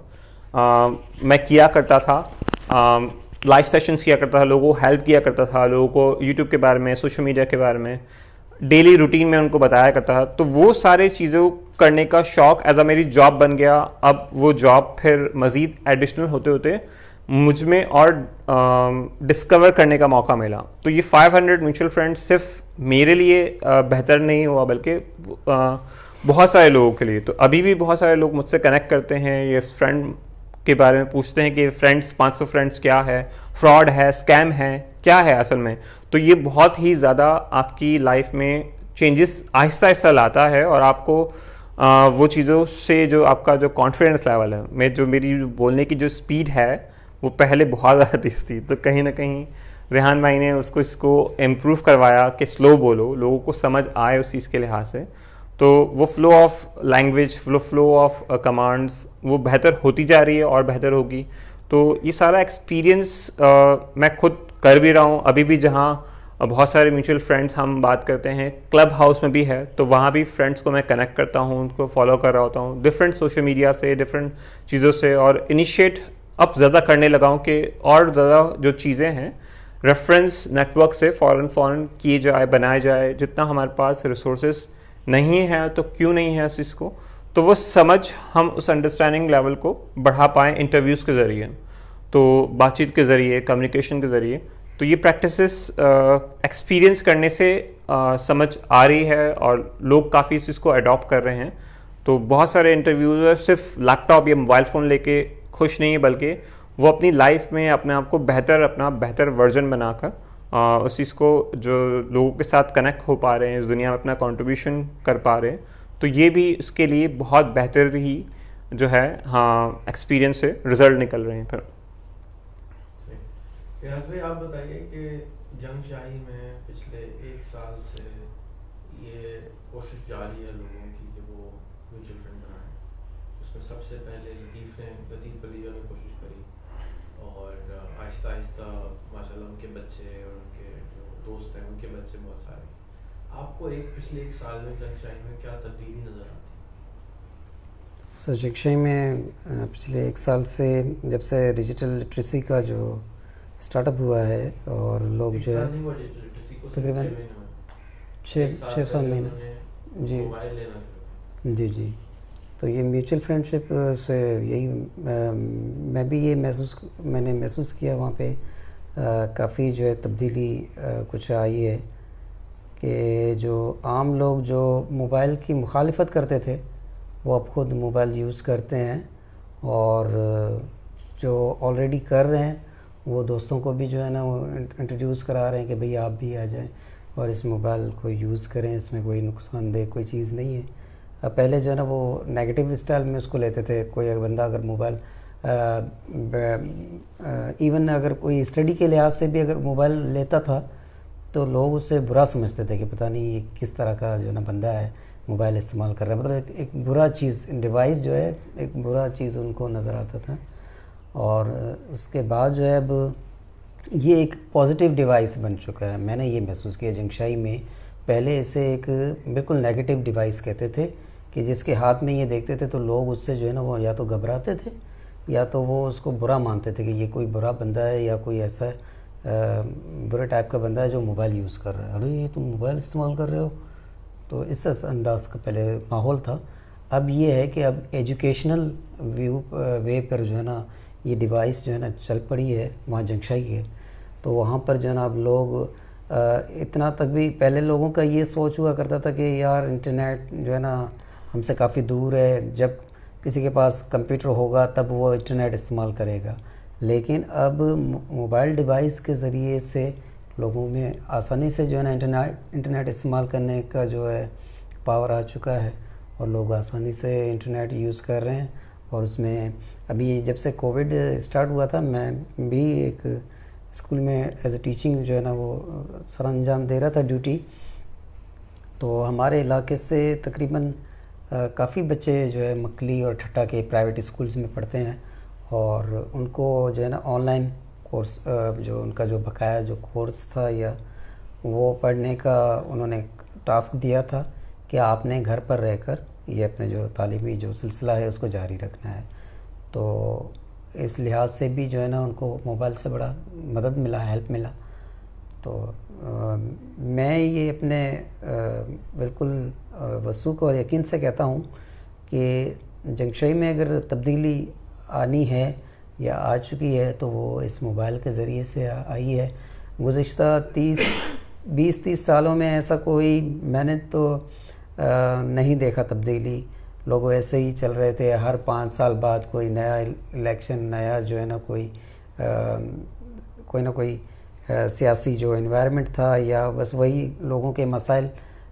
Speaker 2: میں کیا کرتا تھا, لائیو سیشنز کیا کرتا تھا, لوگوں کو ہیلپ کیا کرتا تھا, لوگوں کو یوٹیوب کے بارے میں, سوشل میڈیا کے بارے میں ڈیلی روٹین میں ان کو بتایا کرتا تھا. تو وہ سارے چیزوں کرنے کا شوق ایز اے میری جاب بن گیا. اب وہ جاب پھر مزید ایڈیشنل ہوتے ہوتے مجھ میں اور ڈسکور کرنے کا موقع ملا. تو یہ 500 میوچل فرینڈ صرف میرے لیے بہتر نہیں ہوا, بلکہ بہت سارے لوگوں کے لیے. تو ابھی بھی بہت سارے لوگ مجھ سے کنیکٹ کرتے ہیں, یہ فرینڈ کے بارے میں پوچھتے ہیں کہ فرینڈس 500 فرینڈس کیا ہے, فراڈ ہے, اسکیم ہے, کیا ہے اصل میں. تو یہ بہت ہی زیادہ آپ کی لائف میں چینجز آہستہ آہستہ لاتا ہے, اور آپ کو وہ چیزوں سے جو آپ کا جو کانفیڈنس لیول ہے, میری بولنے کی جو اسپیڈ ہے وہ پہلے بہت زیادہ تیز تھی. تو کہیں نہ کہیں ریحان بھائی نے اس کو امپروو کروایا کہ سلو بولو, لوگوں کو سمجھ آئے اس چیز کے لحاظ سے. تو وہ flow of language, flow of commands وہ بہتر ہوتی جا رہی ہے اور بہتر ہوگی. تو یہ سارا ایکسپیرینس میں خود کر بھی رہا ہوں. ابھی بھی جہاں بہت سارے میوچل فرینڈس ہم بات کرتے ہیں کلب ہاؤس میں بھی ہے, تو وہاں بھی فرینڈس کو میں کنیکٹ کرتا ہوں, ان کو فالو کر رہا ہوتا ہوں ڈفرینٹ سوشل میڈیا سے, ڈفرینٹ چیزوں سے, اور انیشیٹ اب زیادہ کرنے لگا ہوں کہ اور زیادہ جو چیزیں ہیں ریفرنس نیٹ ورک سے فوراً کیے جائے, بنائے جائے. جتنا ہمارے پاس ریسورسز نہیں ہے تو کیوں نہیں ہے اس چیز کو, تو وہ سمجھ ہم اس انڈرسٹینڈنگ لیول کو بڑھا پائیں انٹرویوز کے ذریعے, تو بات چیت کے ذریعے, کمیونیکیشن کے ذریعے. تو یہ پریکٹسز ایکسپیرینس کرنے سے سمجھ آ رہی ہے, اور لوگ کافی اس چیز کو اڈاپٹ کر رہے ہیں. تو بہت سارے انٹرویوزر صرف لیپ ٹاپ یا موبائل فون لے کے خوش نہیں ہے, بلکہ وہ اپنی لائف میں اپنے آپ کو بہتر ورژن بنا کر اس چیز کو جو لوگوں کے ساتھ کنیکٹ ہو پا رہے ہیں, اس دنیا میں اپنا کنٹریبیوشن کر پا رہے ہیں. تو یہ بھی اس کے لیے بہت بہتر ہی جو ہے ایکسپیرینس سے رزلٹ نکل رہے ہیں. پھر
Speaker 1: ریاض بھائی آپ بتائیے کہ جنگ شاہی میں پچھلے 1 سال سے یہ کوشش جاری ہے لوگوں کی کہ وہ میوچل فنڈ بنائیں. اس میں سب سے پہلے لطیف خلیجہ نے کوشش کری, اور آہستہ آہستہ ماشاء اللہ ان کے بچے اور ان کے جو دوست ہیں ان کے بچے بہت سارے. آپ کو پچھلے 1 سال میں جنگ شاہی میں کیا تبدیلی نظر آتی ہے؟
Speaker 3: سر جنگ شاہی میں پچھلے 1 سال سے جب سے ڈیجیٹل لٹریسی کا جو اسٹارٹ اپ ہوا ہے, اور لوگ جو ہے تقریباً 6 مہینے جی تو یہ میوچل فرینڈشپ سے یہی میں نے محسوس کیا وہاں پہ کافی جو ہے تبدیلی کچھ آئی ہے, کہ جو عام لوگ جو موبائل کی مخالفت کرتے تھے وہ اب خود موبائل یوز کرتے ہیں, اور جو آلریڈی کر رہے ہیں وہ دوستوں کو بھی جو ہے نا وہ انٹروڈیوس کرا رہے ہیں کہ بھئی آپ بھی آ جائیں اور اس موبائل کو یوز کریں, اس میں کوئی نقصان دہ کوئی چیز نہیں ہے. پہلے جو ہے نا وہ نیگیٹو اسٹائل میں اس کو لیتے تھے. کوئی بندہ اگر موبائل ایون اگر کوئی اسٹڈی کے لحاظ سے بھی اگر موبائل لیتا تھا تو لوگ اسے برا سمجھتے تھے کہ پتہ نہیں یہ کس طرح کا جو ہے نا بندہ ہے موبائل استعمال کر رہا ہے, مطلب ایک برا چیز, ڈیوائس جو ہے ایک برا چیز ان کو نظر آتا تھا. اور اس کے بعد جو ہے اب یہ ایک پازیٹیو ڈیوائس بن چکا ہے. میں نے یہ محسوس کیا جنگ شاہی میں. پہلے اسے ایک بالکل نیگیٹو ڈیوائس کہتے تھے کہ جس کے ہاتھ میں یہ دیکھتے تھے تو لوگ اس سے جو ہے نا وہ یا تو گھبراتے تھے یا تو وہ اس کو برا مانتے تھے کہ یہ کوئی برا بندہ ہے یا کوئی ایسا برے ٹائپ کا بندہ ہے جو موبائل یوز کر رہا ہے. ارے یہ تم موبائل استعمال کر رہے ہو, تو اس انداز کا پہلے ماحول تھا. اب یہ ہے کہ اب ایجوکیشنل وے پر جو ہے نا یہ ڈیوائس جو ہے نا چل پڑی ہے وہاں جنگ شاہی ہے. تو وہاں پر جو ہے نا اب لوگ اتنا تک بھی, پہلے لوگوں کا یہ سوچ ہوا کرتا تھا کہ یار انٹرنیٹ جو ہے نا ہم سے کافی دور ہے, جب کسی کے پاس کمپیوٹر ہوگا تب وہ انٹرنیٹ استعمال کرے گا. لیکن اب موبائل ڈیوائس کے ذریعے سے لوگوں میں آسانی سے جو ہے نا انٹرنیٹ استعمال کرنے کا جو ہے پاور آ چکا ہے, اور لوگ آسانی سے انٹرنیٹ یوز کر رہے ہیں. اور اس میں ابھی جب سے کووڈ اسٹارٹ ہوا تھا میں بھی ایک اسکول میں ایز اے ٹیچنگ جو ہے نا وہ سر انجام دے رہا تھا ڈیوٹی. تو ہمارے علاقے سے تقریباً کافی بچے جو ہے مکلی اور ٹھٹا کے پرائیویٹ اسکولز میں پڑھتے ہیں, اور ان کو جو ہے نا آن لائن کورس جو ان کا جو بقایا جو کورس تھا یا وہ پڑھنے کا انہوں نے ٹاسک دیا تھا کہ آپ نے گھر پر رہ کر یہ اپنے جو تعلیمی جو سلسلہ ہے اس کو جاری رکھنا ہے. تو اس لحاظ سے بھی جو ہے نا ان کو موبائل سے بڑا مدد ملا, ہیلپ ملا. تو میں یہ اپنے بالکل وثوق اور یقین سے کہتا ہوں کہ جنگ شاہی میں اگر تبدیلی آنی ہے یا آ چکی ہے تو وہ اس موبائل کے ذریعے سے آئی ہے. گزشتہ 20-30 سالوں میں ایسا کوئی میں نے تو نہیں دیکھا تبدیلی. لوگ ایسے ہی چل رہے تھے, ہر 5 سال بعد کوئی نیا الیکشن, نیا جو ہے نا کوئی نہ کوئی سیاسی جو انوائرمنٹ تھا, یا بس وہی لوگوں کے مسائل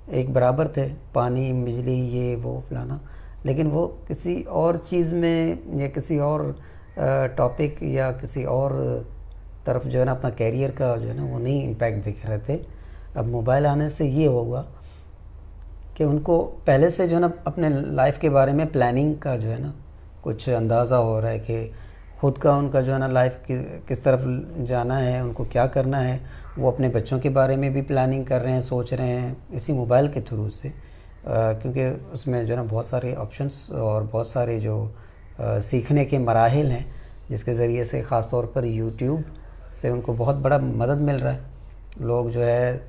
Speaker 3: ایک برابر تھے, پانی, بجلی, یہ وہ فلانا. لیکن وہ کسی اور چیز میں یا کسی اور ٹاپک یا کسی اور طرف جو ہے نا اپنا کیریئر کا جو ہے نا وہ نہیں امپیکٹ دکھ رہے تھے. اب موبائل آنے سے یہ ہوگا کہ ان کو پہلے سے جو ہے نا اپنے لائف کے بارے میں پلاننگ کا جو ہے نا کچھ اندازہ ہو رہا ہے کہ خود کا ان کا جو ہے نا لائف کس طرف جانا ہے، ان کو کیا کرنا ہے، وہ اپنے بچوں کے بارے میں بھی پلاننگ کر رہے ہیں، سوچ رہے ہیں اسی موبائل کے تھرو سے، کیونکہ اس میں جو ہے نا بہت سارے آپشنس اور بہت سارے جو سیکھنے کے مراحل ہیں، جس کے ذریعے سے خاص طور پر یوٹیوب سے ان کو بہت بڑا مدد مل رہا ہے۔ لوگ جو ہے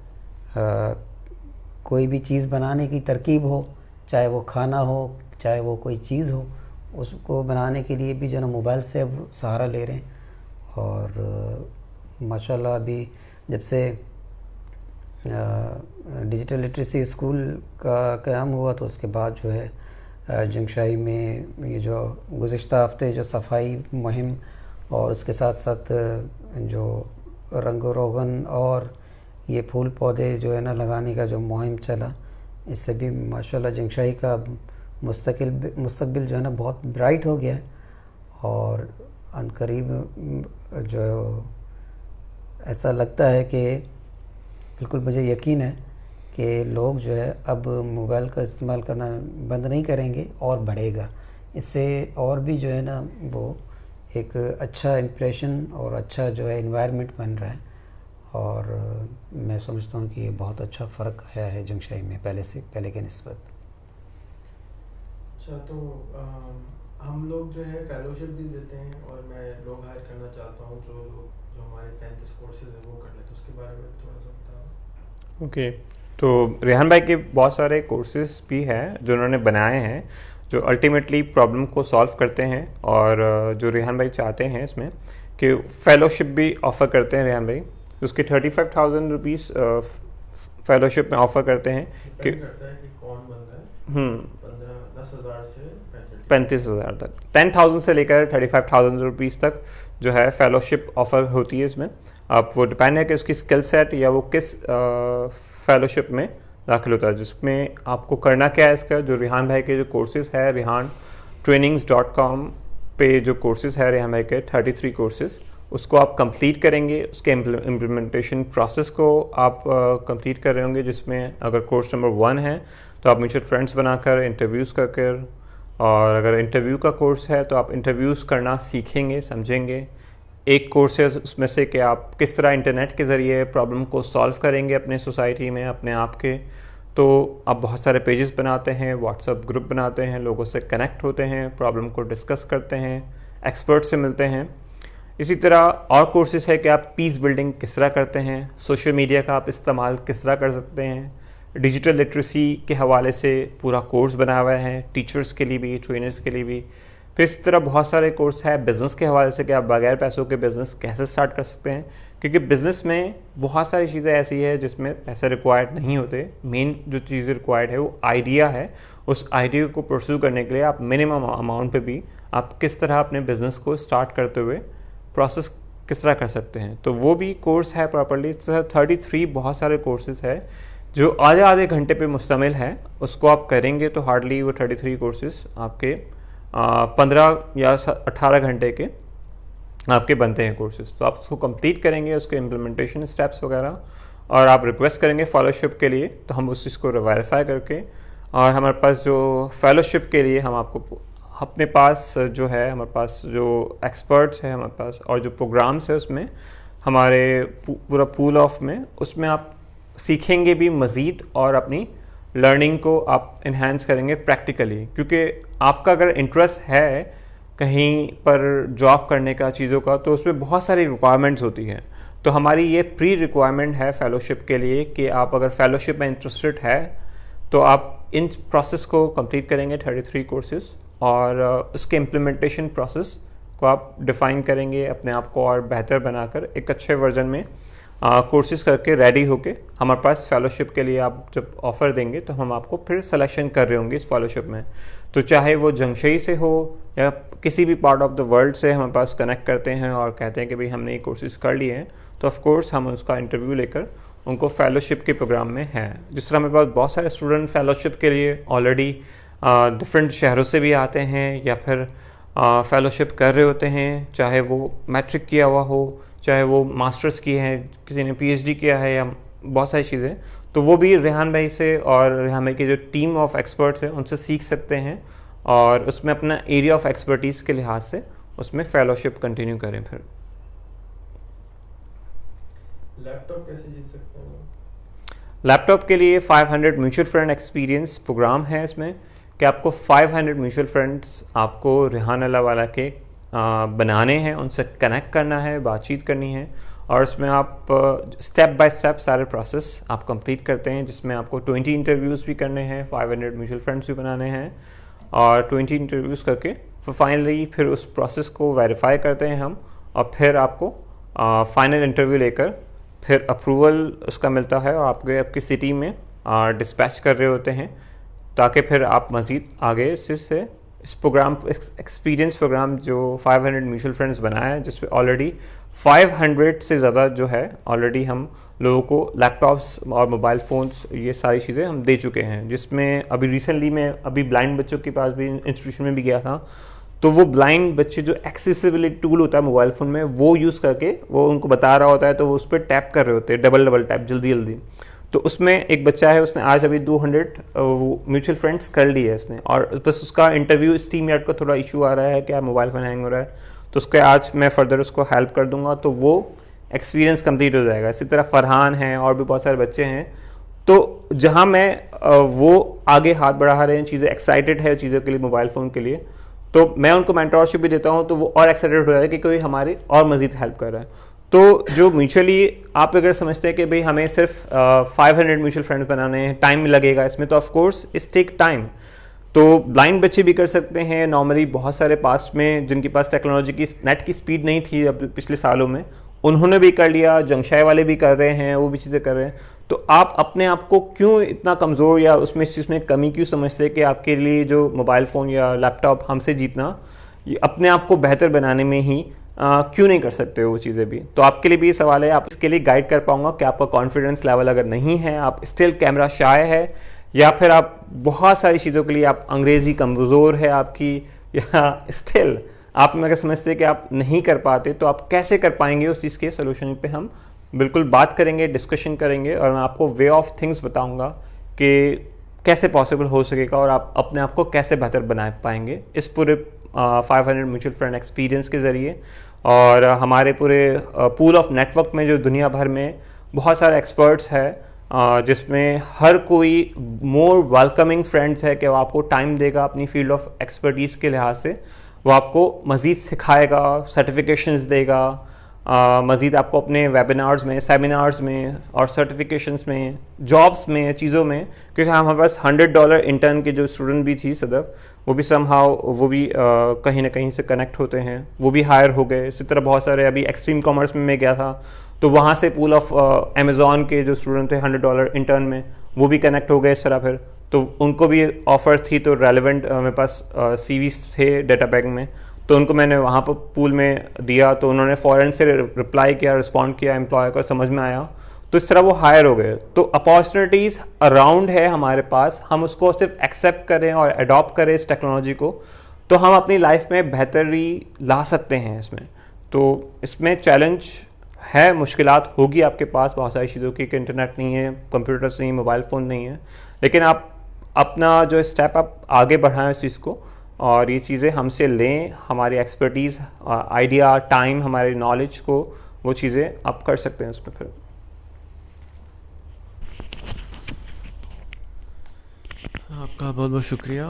Speaker 3: کوئی بھی چیز بنانے کی ترکیب ہو، چاہے وہ کھانا ہو، چاہے وہ کوئی چیز ہو، اس کو بنانے کے لیے بھی جو ہے نا موبائل سے اب سہارا لے رہے ہیں۔ اور ماشاءاللہ ابھی جب سے ڈیجیٹل لٹریسی اسکول کا قیام ہوا تو اس کے بعد جو ہے جنگشاہی میں یہ جو گزشتہ ہفتے جو صفائی مہم اور اس کے ساتھ ساتھ جو رنگ و روغن اور یہ پھول پودے جو ہے نا لگانے کا جو مہم چلا، اس سے بھی ماشاءاللہ جنگشاہی کا مستقبل جو ہے نا بہت برائٹ ہو گیا ہے، اور عنقریب جو ایسا لگتا ہے کہ بالکل مجھے یقین ہے کہ لوگ جو ہے اب موبائل کا استعمال کرنا بند نہیں کریں گے اور بڑھے گا، اس سے اور بھی جو ہے نا وہ ایک اچھا امپریشن اور اچھا جو ہے انوائرمنٹ بن رہا ہے، اور میں سمجھتا ہوں کہ یہ بہت اچھا فرق آیا ہے جنگشاہی میں پہلے کے نسبت۔
Speaker 1: اچھا، تو ہم لوگ جو ہے فیلوشپ بھی دیتے ہیں، اور میں لوگ ہائر کرنا چاہتا ہوں جو ہمارے 33 کورسز ہیں وہ کر لیں، تو اس کے بارے میں تھوڑا سا بتاؤ۔
Speaker 2: اوکے، تو ریحان بھائی کے بہت سارے کورسز بھی ہیں جو انہوں نے بنائے ہیں جو الٹیمیٹلی پرابلم کو سالو کرتے ہیں، اور جو ریحان بھائی چاہتے ہیں اس میں کہ فیلوشپ بھی آفر کرتے ہیں ریحان بھائی، اس کے 35,000 روپیز فیلوشپ میں آفر کرتے ہیں کہ
Speaker 1: کون بندہ ہے 10,000 سے
Speaker 2: 35,000 تک، 10,000 سے لے کر 35,000 روپیز تک جو ہے فیلوشپ آفر ہوتی ہے اس میں۔ اب وہ ڈپینڈ ہے کہ اس کی اسکل سیٹ یا وہ کس فیلوشپ میں داخل ہوتا ہے، جس میں آپ کو کرنا کیا ہے اس کا جو ریحان بھائی کے جو کورسز ہے rehantrainings.com پہ جو کورسز ہے ریحان بھائی کے 33 کورسز، اس کو آپ کمپلیٹ کریں گے، اس کے امپلیمنٹیشن پروسیس کو آپ کمپلیٹ کر رہے ہوں گے، جس میں اگر کورس نمبر 1 ہے تو آپ میوچل فرینڈس بنا کر انٹرویوز کر کر، اور اگر انٹرویو کا کورس ہے تو آپ انٹرویوز کرنا سیکھیں گے، سمجھیں گے۔ ایک کورس ہے اس میں سے کہ آپ کس طرح انٹرنیٹ کے ذریعے پرابلم کو سالو کریں گے اپنے سوسائٹی میں، اپنے آپ کے، تو آپ بہت سارے پیجز بناتے ہیں، واٹس ایپ گروپ بناتے ہیں، لوگوں سے کنیکٹ ہوتے ہیں، پرابلم کو ڈسکس کرتے ہیں، ایکسپرٹ سے ملتے ہیں۔ اسی طرح اور کورسز ہے کہ آپ پیس بلڈنگ کس طرح کرتے ہیں، سوشل میڈیا کا آپ استعمال کس طرح کر سکتے ہیں، ڈیجیٹل لٹریسی کے حوالے سے پورا کورس بنا ہوا ہے، ٹیچرز کے لیے بھی، ٹرینرز کے لیے بھی۔ پھر اس طرح بہت سارے کورس ہے بزنس کے حوالے سے کہ آپ بغیر پیسوں کے بزنس کیسے سٹارٹ کر سکتے ہیں، کیونکہ بزنس میں بہت ساری چیزیں ایسی ہے جس میں پیسے ریکوائرڈ نہیں ہوتے، مین جو چیزیں ریکوائرڈ ہے وہ آئیڈیا ہے، اس آئیڈیا کو پرسو کرنے کے لیے آپ منیمم اماؤنٹ پہ بھی آپ کس طرح اپنے بزنس کو سٹارٹ کرتے ہوئے پروسیس کس طرح کر سکتے ہیں، تو وہ بھی کورس ہے پراپرلی۔ اس طرح 33 بہت سارے کورسز ہے جو آدھے گھنٹے پہ مشتمل ہے، اس کو آپ کریں گے تو ہارڈلی وہ 33 کورسز آپ کے 15 یا 18 گھنٹے کے آپ کے بنتے ہیں کورسز، تو آپ اس کو کمپلیٹ کریں گے، اس کے امپلیمنٹیشن اسٹیپس وغیرہ، اور آپ ریکویسٹ کریں گے فیلوشپ کے لیے، تو ہم اس چیز کو ویریفائی کر کے، اور ہمارے پاس جو فیلوشپ کے لیے ہم آپ کو اپنے پاس جو ہے، ہمارے پاس جو ایکسپرٹس ہیں ہمارے پاس، اور جو پروگرامس ہیں اس میں ہمارے پورا پول آف میں، اس میں آپ سیکھیں گے بھی مزید، اور اپنی لرننگ کو آپ انہینس کریں گے پریکٹیکلی، کیونکہ آپ کا اگر انٹرسٹ ہے کہیں پر جاب کرنے کا چیزوں کا، تو اس میں بہت ساری ریکوائرمنٹس ہوتی ہیں، تو ہماری یہ پری ریکوائرمنٹ ہے فیلوشپ کے لیے کہ آپ اگر فیلوشپ میں انٹرسٹڈ ہے تو آپ ان پروسیس کو کمپلیٹ کریں گے 33 کورسز، اور اس کے امپلیمنٹیشن پروسیس کو آپ ڈیفائن کریں گے، اپنے آپ کو اور بہتر بنا کر ایک اچھے ورژن میں کورسز کر کے ریڈی ہو کے ہمارے پاس فیلوشپ کے لیے آپ جب آفر دیں گے تو ہم آپ کو پھر سلیکشن کر رہے ہوں گے اس فیلوشپ میں، تو چاہے وہ جنگشئی سے ہو یا کسی بھی پارٹ آف دا ورلڈ سے ہمارے پاس کنیکٹ کرتے ہیں اور کہتے ہیں کہ بھئی ہم نے یہ کورسز کر لیے ہیں، تو آف کورس ہم اس کا انٹرویو لے کر ان کو فیلوشپ کے پروگرام میں ہیں۔ جس طرح ہمارے پاس بہت سارے اسٹوڈنٹ فیلوشپ کے لیے آلریڈی ڈفرینٹ شہروں سے بھی آتے ہیں، یا پھر فیلوشپ کر رہے ہوتے ہیں، چاہے وہ میٹرک کیا ہوا ہو، چاہے وہ ماسٹرز کیے ہیں، کسی نے پی ایچ ڈی کیا ہے، یا بہت ساری چیزیں، تو وہ بھی ریحان بھائی سے اور ریحان بھائی کی جو ٹیم آف ایکسپرٹس ہیں ان سے سیکھ سکتے ہیں، اور اس میں اپنا ایریا آف ایکسپرٹیز کے لحاظ سے اس میں فیلوشپ کنٹینیو کریں. پھر
Speaker 1: لیپ ٹاپ کیسے جیت سکتے ہیں؟
Speaker 2: لیپ ٹاپ کے لیے 500 میوچل فرینڈ ایکسپیرینس پروگرام ہے اس میں, کہ آپ کو 500 میوچل فرینڈس آپ کو ریحان اللہ والا کے بنانے ہیں, ان سے کنیکٹ کرنا ہے, بات چیت کرنی ہے, اور اس میں آپ اسٹیپ بائی اسٹیپ سارے پروسیس آپ کمپلیٹ کرتے ہیں, جس میں آپ کو 20 انٹرویوز بھی کرنے ہیں, 500 میوچل فرینڈس بھی بنانے ہیں, اور 20 انٹرویوز کر کے فائنلی پھر اس پروسیس کو ویریفائی کرتے ہیں ہم, اور پھر آپ کو فائنل انٹرویو لے کر پھر اپروول اس کا ملتا ہے, اور آپ کی سٹی میں ڈسپیچ کر رہے ہوتے ہیں, تاکہ پھر آپ مزید آگے سے اس پروگرام ایکسپیرینس پروگرام جو 500 میوچل فرینڈس بنایا ہے, جس پہ آلریڈی 500 سے زیادہ جو ہے آلریڈی ہم لوگوں کو لیپ ٹاپس اور موبائل فونس یہ ساری چیزیں ہم دے چکے ہیں, جس میں ابھی ریسنٹلی میں ابھی بلائنڈ بچوں کے پاس بھی انسٹیٹیوشن میں بھی گیا تھا, تو وہ بلائنڈ بچے جو ایکسیسیبلٹی ٹول ہوتا ہے موبائل فون میں وہ یوز کر کے وہ ان کو بتا رہا ہوتا ہے, تو وہ اس پہ ٹیپ کر رہے ہوتے ہیں, ڈبل ٹیپ جلدی. تو اس میں ایک بچہ ہے, اس نے آج ابھی 200 میوچل فرینڈس کر لی ہے اس نے, اور بس اس کا انٹرویو اسٹیم یارڈ کا تھوڑا ایشو آ رہا ہے کہ موبائل فون ہینگ ہو رہا ہے, تو اس کے آج میں فردر اس کو ہیلپ کر دوں گا, تو وہ ایکسپیرینس کمپلیٹ ہو جائے گا. اسی طرح فرحان ہیں اور بھی بہت سارے بچے ہیں, تو جہاں میں وہ آگے ہاتھ بڑھا رہے ہیں, چیزیں ایکسائٹیڈ ہے چیزوں کے لیے, موبائل فون کے لیے, تو میں ان کو مینٹورشپ بھی دیتا ہوں, تو وہ اور ایکسائٹیڈ ہو جاتا ہے کہ کوئی ہماری اور مزید ہیلپ کر رہا ہے. تو جو میوچلی آپ اگر سمجھتے ہیں کہ بھئی ہمیں صرف 500 میوچل فرینڈ بنانے ہیں, ٹائم لگے گا اس میں, تو of course it's take time. تو بلائنڈ بچے بھی کر سکتے ہیں, نارملی بہت سارے پاسٹ میں جن کے پاس ٹیکنالوجی کی نیٹ کی سپیڈ نہیں تھی اب پچھلے سالوں میں, انہوں نے بھی کر لیا, جنگشائی والے بھی کر رہے ہیں, وہ بھی چیزیں کر رہے ہیں. تو آپ اپنے آپ کو کیوں اتنا کمزور یا اس میں اس چیز میں کمی کیوں سمجھتے کہ آپ کے لیے جو موبائل فون یا لیپ ٹاپ ہم سے جیتنا, اپنے آپ کو بہتر بنانے میں ہی کیوں نہیں کر سکتے وہ چیزیں بھی. تو آپ کے لیے بھی یہ سوال ہے, آپ اس کے لیے گائیڈ کر پاؤں گا کہ آپ کا کانفیڈنس لیول اگر نہیں ہے, آپ اسٹل کیمرہ شائع ہے, یا پھر آپ بہت ساری چیزوں کے لیے آپ انگریزی کمزور ہے آپ کی, یا اسٹل آپ میں اگر سمجھتے کہ آپ نہیں کر پاتے, تو آپ کیسے کر پائیں گے, اس چیز کے سلوشن پہ ہم بالکل بات کریں گے, ڈسکشن کریں گے, اور میں آپ کو وے آف تھنگس بتاؤں گا کہ کیسے پاسبل ہو سکے گا, اور آپ اپنے آپ کو کیسے بہتر بنا پائیں گے اس پورے 500 میوچل فرینڈ ایکسپیرینس کے ذریعے. اور ہمارے پورے پول آف نیٹ ورک میں جو دنیا بھر میں بہت سارے ایکسپرٹس ہے, جس میں ہر کوئی مور ویلکمنگ فرینڈس ہے کہ وہ آپ کو ٹائم دے گا اپنی فیلڈ آف ایکسپرٹیز کے لحاظ سے, وہ آپ کو مزید سکھائے گا, سرٹیفکیشنز دے گا, مزید آپ کو اپنے ویبینارز میں, سیمینارز میں اور سرٹیفکیشنز میں, جابس میں, چیزوں میں, کیونکہ ہمارے پاس $100 انٹرن کی جو اسٹوڈنٹ بھی تھی صدف, وہ بھی سم ہاؤ وہ بھی کہیں نہ کہیں سے کنیکٹ ہوتے ہیں, وہ بھی ہائر ہو گئے. اسی طرح بہت سارے ابھی ایکسٹریم کامرس میں گیا تھا, تو وہاں سے پول آف امیزون کے جو اسٹوڈنٹ تھے $100 انٹرن میں, وہ بھی کنیکٹ ہو گئے اس طرح. پھر تو ان کو بھی آفر تھی, تو ریلیونٹ میرے پاس سی ویز تھے ڈیٹا بینک میں, تو ان کو میں نے وہاں پر پول میں دیا, تو انہوں نے فوراً سے رپلائی کیا, رسپونڈ کیا, امپلائر کو سمجھ میں آیا, تو اس طرح وہ ہائر ہو گئے. تو اپارچونیٹیز اراؤنڈ ہے ہمارے پاس, ہم اس کو صرف ایکسیپٹ کریں اور اڈاپٹ کریں اس ٹیکنالوجی کو, تو ہم اپنی لائف میں بہتری لا سکتے ہیں اس میں. تو اس میں چیلنج ہے, مشکلات ہوگی آپ کے پاس بہت ساری چیزوں کی, کہ انٹرنیٹ نہیں ہے, کمپیوٹرس نہیں, موبائل فون نہیں ہے, لیکن آپ اپنا جو اسٹیپ آپ آگے بڑھائیں اس چیز کو, اور یہ چیزیں ہم سے لیں, ہماری ایکسپرٹیز, آئیڈیا, ٹائم, ہماری نالج کو, وہ چیزیں آپ کر سکتے ہیں اس پہ. پھر
Speaker 1: آپ کا بہت بہت شکریہ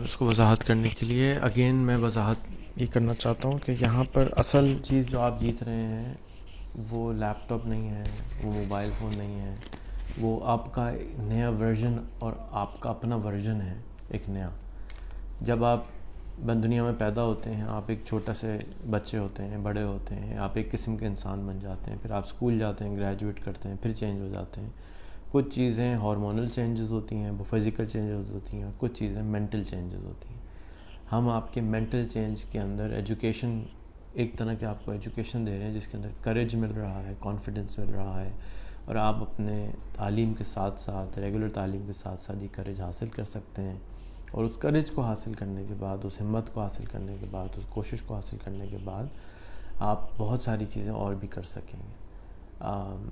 Speaker 1: اس کو وضاحت کرنے کے لیے. اگین میں وضاحت یہ کرنا چاہتا ہوں کہ یہاں پر اصل چیز جو آپ جیت رہے ہیں وہ لیپ ٹاپ نہیں ہے, وہ موبائل فون نہیں ہے, وہ آپ کا نیا ورژن اور آپ کا اپنا ورژن ہے ایک نیا. جب آپ دنیا میں پیدا ہوتے ہیں, آپ ایک چھوٹا سے بچے ہوتے ہیں, بڑے ہوتے ہیں, آپ ایک قسم کے انسان بن جاتے ہیں, پھر آپ اسکول جاتے ہیں, گریجویٹ کرتے ہیں, پھر چینج ہو جاتے ہیں. کچھ چیزیں ہارمونل چینجز ہوتی ہیں, وہ فزیکل چینجز ہوتی ہیں, کچھ چیزیں مینٹل چینجز ہوتی ہیں. ہم آپ کے مینٹل چینج کے اندر ایجوکیشن, ایک طرح کے آپ کو ایجوکیشن دے رہے ہیں جس کے اندر کریج مل رہا ہے, کانفیڈنس مل رہا ہے, اور آپ اپنے تعلیم کے ساتھ ساتھ, ریگولر تعلیم کے ساتھ ساتھ یہ کریج حاصل کر سکتے ہیں. اور اس کریج کو حاصل کرنے کے بعد, اس ہمت کو حاصل کرنے کے بعد, اس کوشش کو حاصل کرنے کے بعد آپ بہت ساری چیزیں اور بھی کر سکیں گے.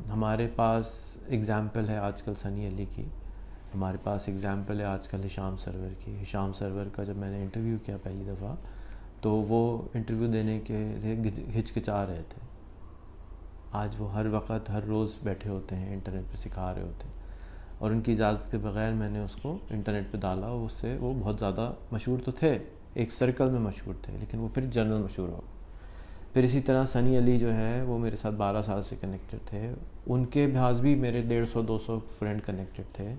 Speaker 1: ہمارے پاس اگزامپل ہے آج کل سنی علی کی, ہمارے پاس اگزامپل ہے آج کل ہشام سرور کی. ہشام سرور کا جب میں نے انٹرویو کیا پہلی دفعہ, تو وہ انٹرویو دینے کے لیے ہچکچا رہے تھے. آج وہ ہر وقت ہر روز بیٹھے ہوتے ہیں, انٹرنیٹ پہ سکھا رہے ہوتے ہیں, اور ان کی اجازت کے بغیر میں نے اس کو انٹرنیٹ پہ ڈالا. اس سے وہ بہت زیادہ مشہور تو تھے, ایک سرکل میں مشہور تھے, لیکن وہ پھر جنرل مشہور ہو. پھر اسی طرح سنی علی جو ہے وہ میرے ساتھ 12 سال سے کنیکٹڈ تھے, ان کے لحاظ بھی میرے 150-200 فرینڈ کنیکٹڈ تھے,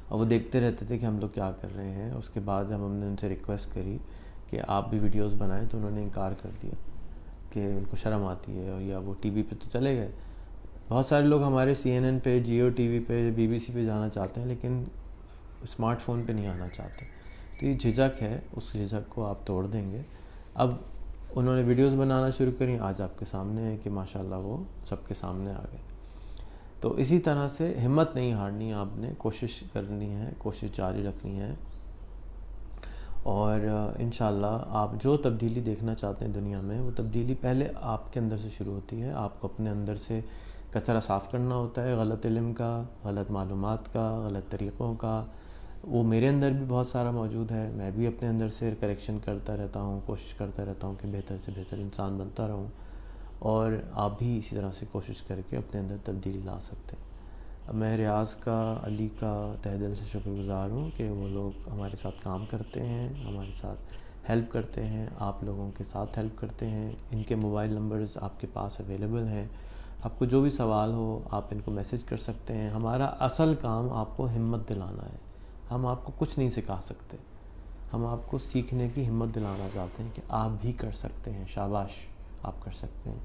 Speaker 1: اور وہ دیکھتے رہتے تھے کہ ہم لوگ کیا کر رہے ہیں. اس کے بعد جب ہم نے ان سے ریکویسٹ کری کہ آپ بھی ویڈیوز بنائیں تو انہوں نے انکار کر دیا کہ ان کو شرم آتی ہے, یا وہ ٹی وی پہ تو چلے گئے. بہت سارے لوگ ہمارے CNN پہ, جیو ٹی وی پہ, BBC پہ جانا چاہتے ہیں, لیکن اسمارٹ فون پہ نہیں آنا چاہتے. تو یہ جھجک ہے, اس جھجک کو آپ توڑ دیں گے. اب انہوں نے ویڈیوز بنانا شروع کریں, آج آپ کے سامنے ہے کہ ماشاءاللہ وہ سب کے سامنے آ گئے. تو اسی طرح سے ہمت نہیں ہارنی, آپ نے کوشش کرنی ہے, کوشش جاری رکھنی ہے, اور انشاءاللہ آپ جو تبدیلی دیکھنا چاہتے ہیں دنیا میں, وہ تبدیلی پہلے آپ کے اندر سے شروع ہوتی ہے. آپ کو اپنے اندر سے کچرا صاف کرنا ہوتا ہے, غلط علم کا, غلط معلومات کا, غلط طریقوں کا. وہ میرے اندر بھی بہت سارا موجود ہے, میں بھی اپنے اندر سے کریکشن کرتا رہتا ہوں, کوشش کرتا رہتا ہوں کہ بہتر سے بہتر انسان بنتا رہوں, اور آپ بھی اسی طرح سے کوشش کر کے اپنے اندر تبدیلی لا سکتے ہیں. اب میں ریاض کا, علی کا تہ دل سے شکر گزار ہوں کہ وہ لوگ ہمارے ساتھ کام کرتے ہیں, ہمارے ساتھ ہیلپ کرتے ہیں, آپ لوگوں کے ساتھ ہیلپ کرتے ہیں. ان کے موبائل نمبرز آپ کے پاس اویلیبل ہیں, آپ کو جو بھی سوال ہو آپ ان کو میسج کر سکتے ہیں. ہمارا اصل کام آپ کو ہمت دلانا ہے. ہم آپ کو کچھ نہیں سکھا سکتے, ہم آپ کو سیکھنے کی ہمت دلانا چاہتے ہیں کہ آپ بھی کر سکتے ہیں. شاباش, آپ کر سکتے ہیں.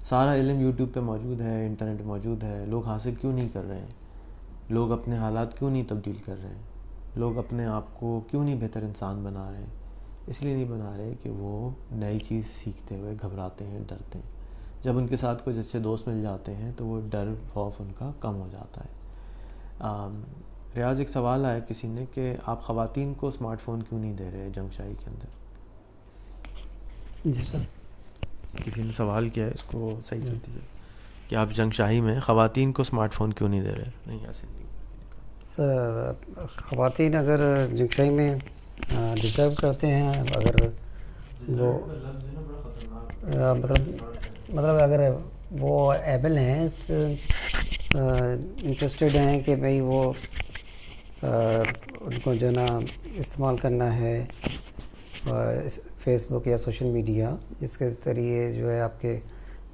Speaker 1: سارا علم یوٹیوب پہ موجود ہے, انٹرنیٹ موجود ہے. لوگ حاصل کیوں نہیں کر رہے ہیں؟ لوگ اپنے حالات کیوں نہیں تبدیل کر رہے ہیں؟ لوگ اپنے آپ کو کیوں نہیں بہتر انسان بنا رہے ہیں؟ اس لیے نہیں بنا رہے کہ وہ نئی چیز سیکھتے ہوئے گھبراتے ہیں, ڈرتے ہیں. جب ان کے ساتھ کچھ اچھے دوست مل جاتے ہیں تو وہ ڈر خوف ان کا کم ہو جاتا ہے. ریاض, ایک سوال آیا کسی نے کہ آپ خواتین کو اسمارٹ فون کیوں نہیں دے رہے جنگ شاہی کے اندر؟
Speaker 3: جی سر,
Speaker 1: کسی نے سوال کیا ہے, اس کو صحیح کر دیجیے کہ آپ جنگ شاہی میں خواتین کو اسمارٹ فون کیوں نہیں دے رہے؟ نہیں ایسے نہیں
Speaker 3: سر خواتین اگر جنگ شاہی میں ڈیزرو کرتے ہیں, اگر وہ مطلب اگر وہ ایبل ہیں, انٹرسٹڈ ہیں کہ بھئی وہ ان کو جو ہے نا استعمال کرنا ہے فیس بک یا سوشل میڈیا, جس کے ذریعے جو ہے آپ کے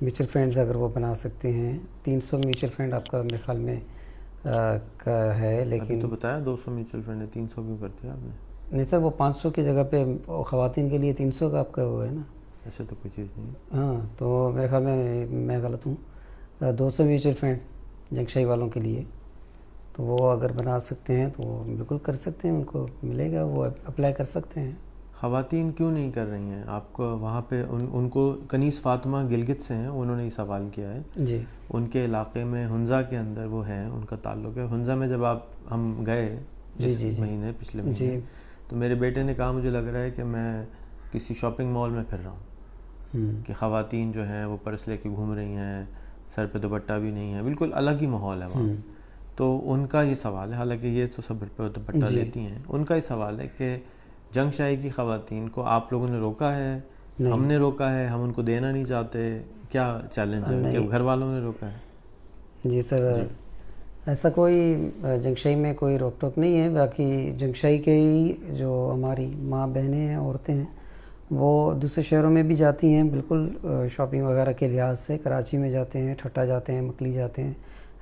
Speaker 3: میوچل فرینڈز اگر وہ بنا سکتے ہیں. 300 میوچل فرینڈ آپ کا میرے خیال میں کا ہے, لیکن
Speaker 1: تو بتایا 200 میوچل فرینڈ ہے, 300 کیوں کر دیا آپ نے؟
Speaker 3: نہیں سر, وہ 500 کی جگہ پہ خواتین کے لیے 300 کا آپ کا وہ ہے نا.
Speaker 1: ایسے تو کوئی چیز نہیں.
Speaker 3: ہاں, تو میرے خیال میں غلط ہوں. 200 میوچل فرینڈ جنگ شاہی والوں کے لیے, تو وہ اگر بنا سکتے ہیں تو وہ بالکل کر سکتے ہیں, ان کو ملے گا, وہ اپلائی کر سکتے ہیں.
Speaker 1: خواتین کیوں نہیں کر رہی ہیں؟ آپ کو وہاں پہ ان کو کنیز فاطمہ گلگت سے ہیں, انہوں نے یہ سوال کیا ہے.
Speaker 3: جی,
Speaker 1: ان کے علاقے میں ہنزا کے اندر وہ ہیں, ان کا تعلق ہے. ہنزا میں جب ہم گئے اس مہینے, پچھلے مہینے, تو میرے بیٹے نے کہا مجھے لگ رہا ہے کہ میں کسی شاپنگ مال میں پھر رہا ہوں, کہ خواتین جو ہیں وہ پرس لے کے گھوم رہی ہیں, سر پہ دوپٹہ بھی نہیں ہے, بالکل الگ ہی ماحول ہے وہاں. تو ان کا یہ سوال ہے, حالانکہ یہ تو سب پہ دوپٹہ لیتی ہیں, ان کا یہ سوال ہے کہ جنگ شاہی کی خواتین کو آپ لوگوں نے روکا ہے؟ ہم نے روکا ہے, ہم ان کو دینا نہیں چاہتے, کیا چیلنج ہے؟ کہ گھر والوں نے روکا ہے؟
Speaker 3: جی سر, ایسا کوئی جنگ شاہی میں کوئی روک ٹوک نہیں ہے. باقی جنگ شاہی کے ہی جو ہماری ماں بہنیں ہیں, عورتیں ہیں, وہ دوسرے شہروں میں بھی جاتی ہیں بالکل شاپنگ وغیرہ کے لحاظ سے. کراچی میں جاتے ہیں, ٹھٹا جاتے ہیں, مکلی جاتے ہیں,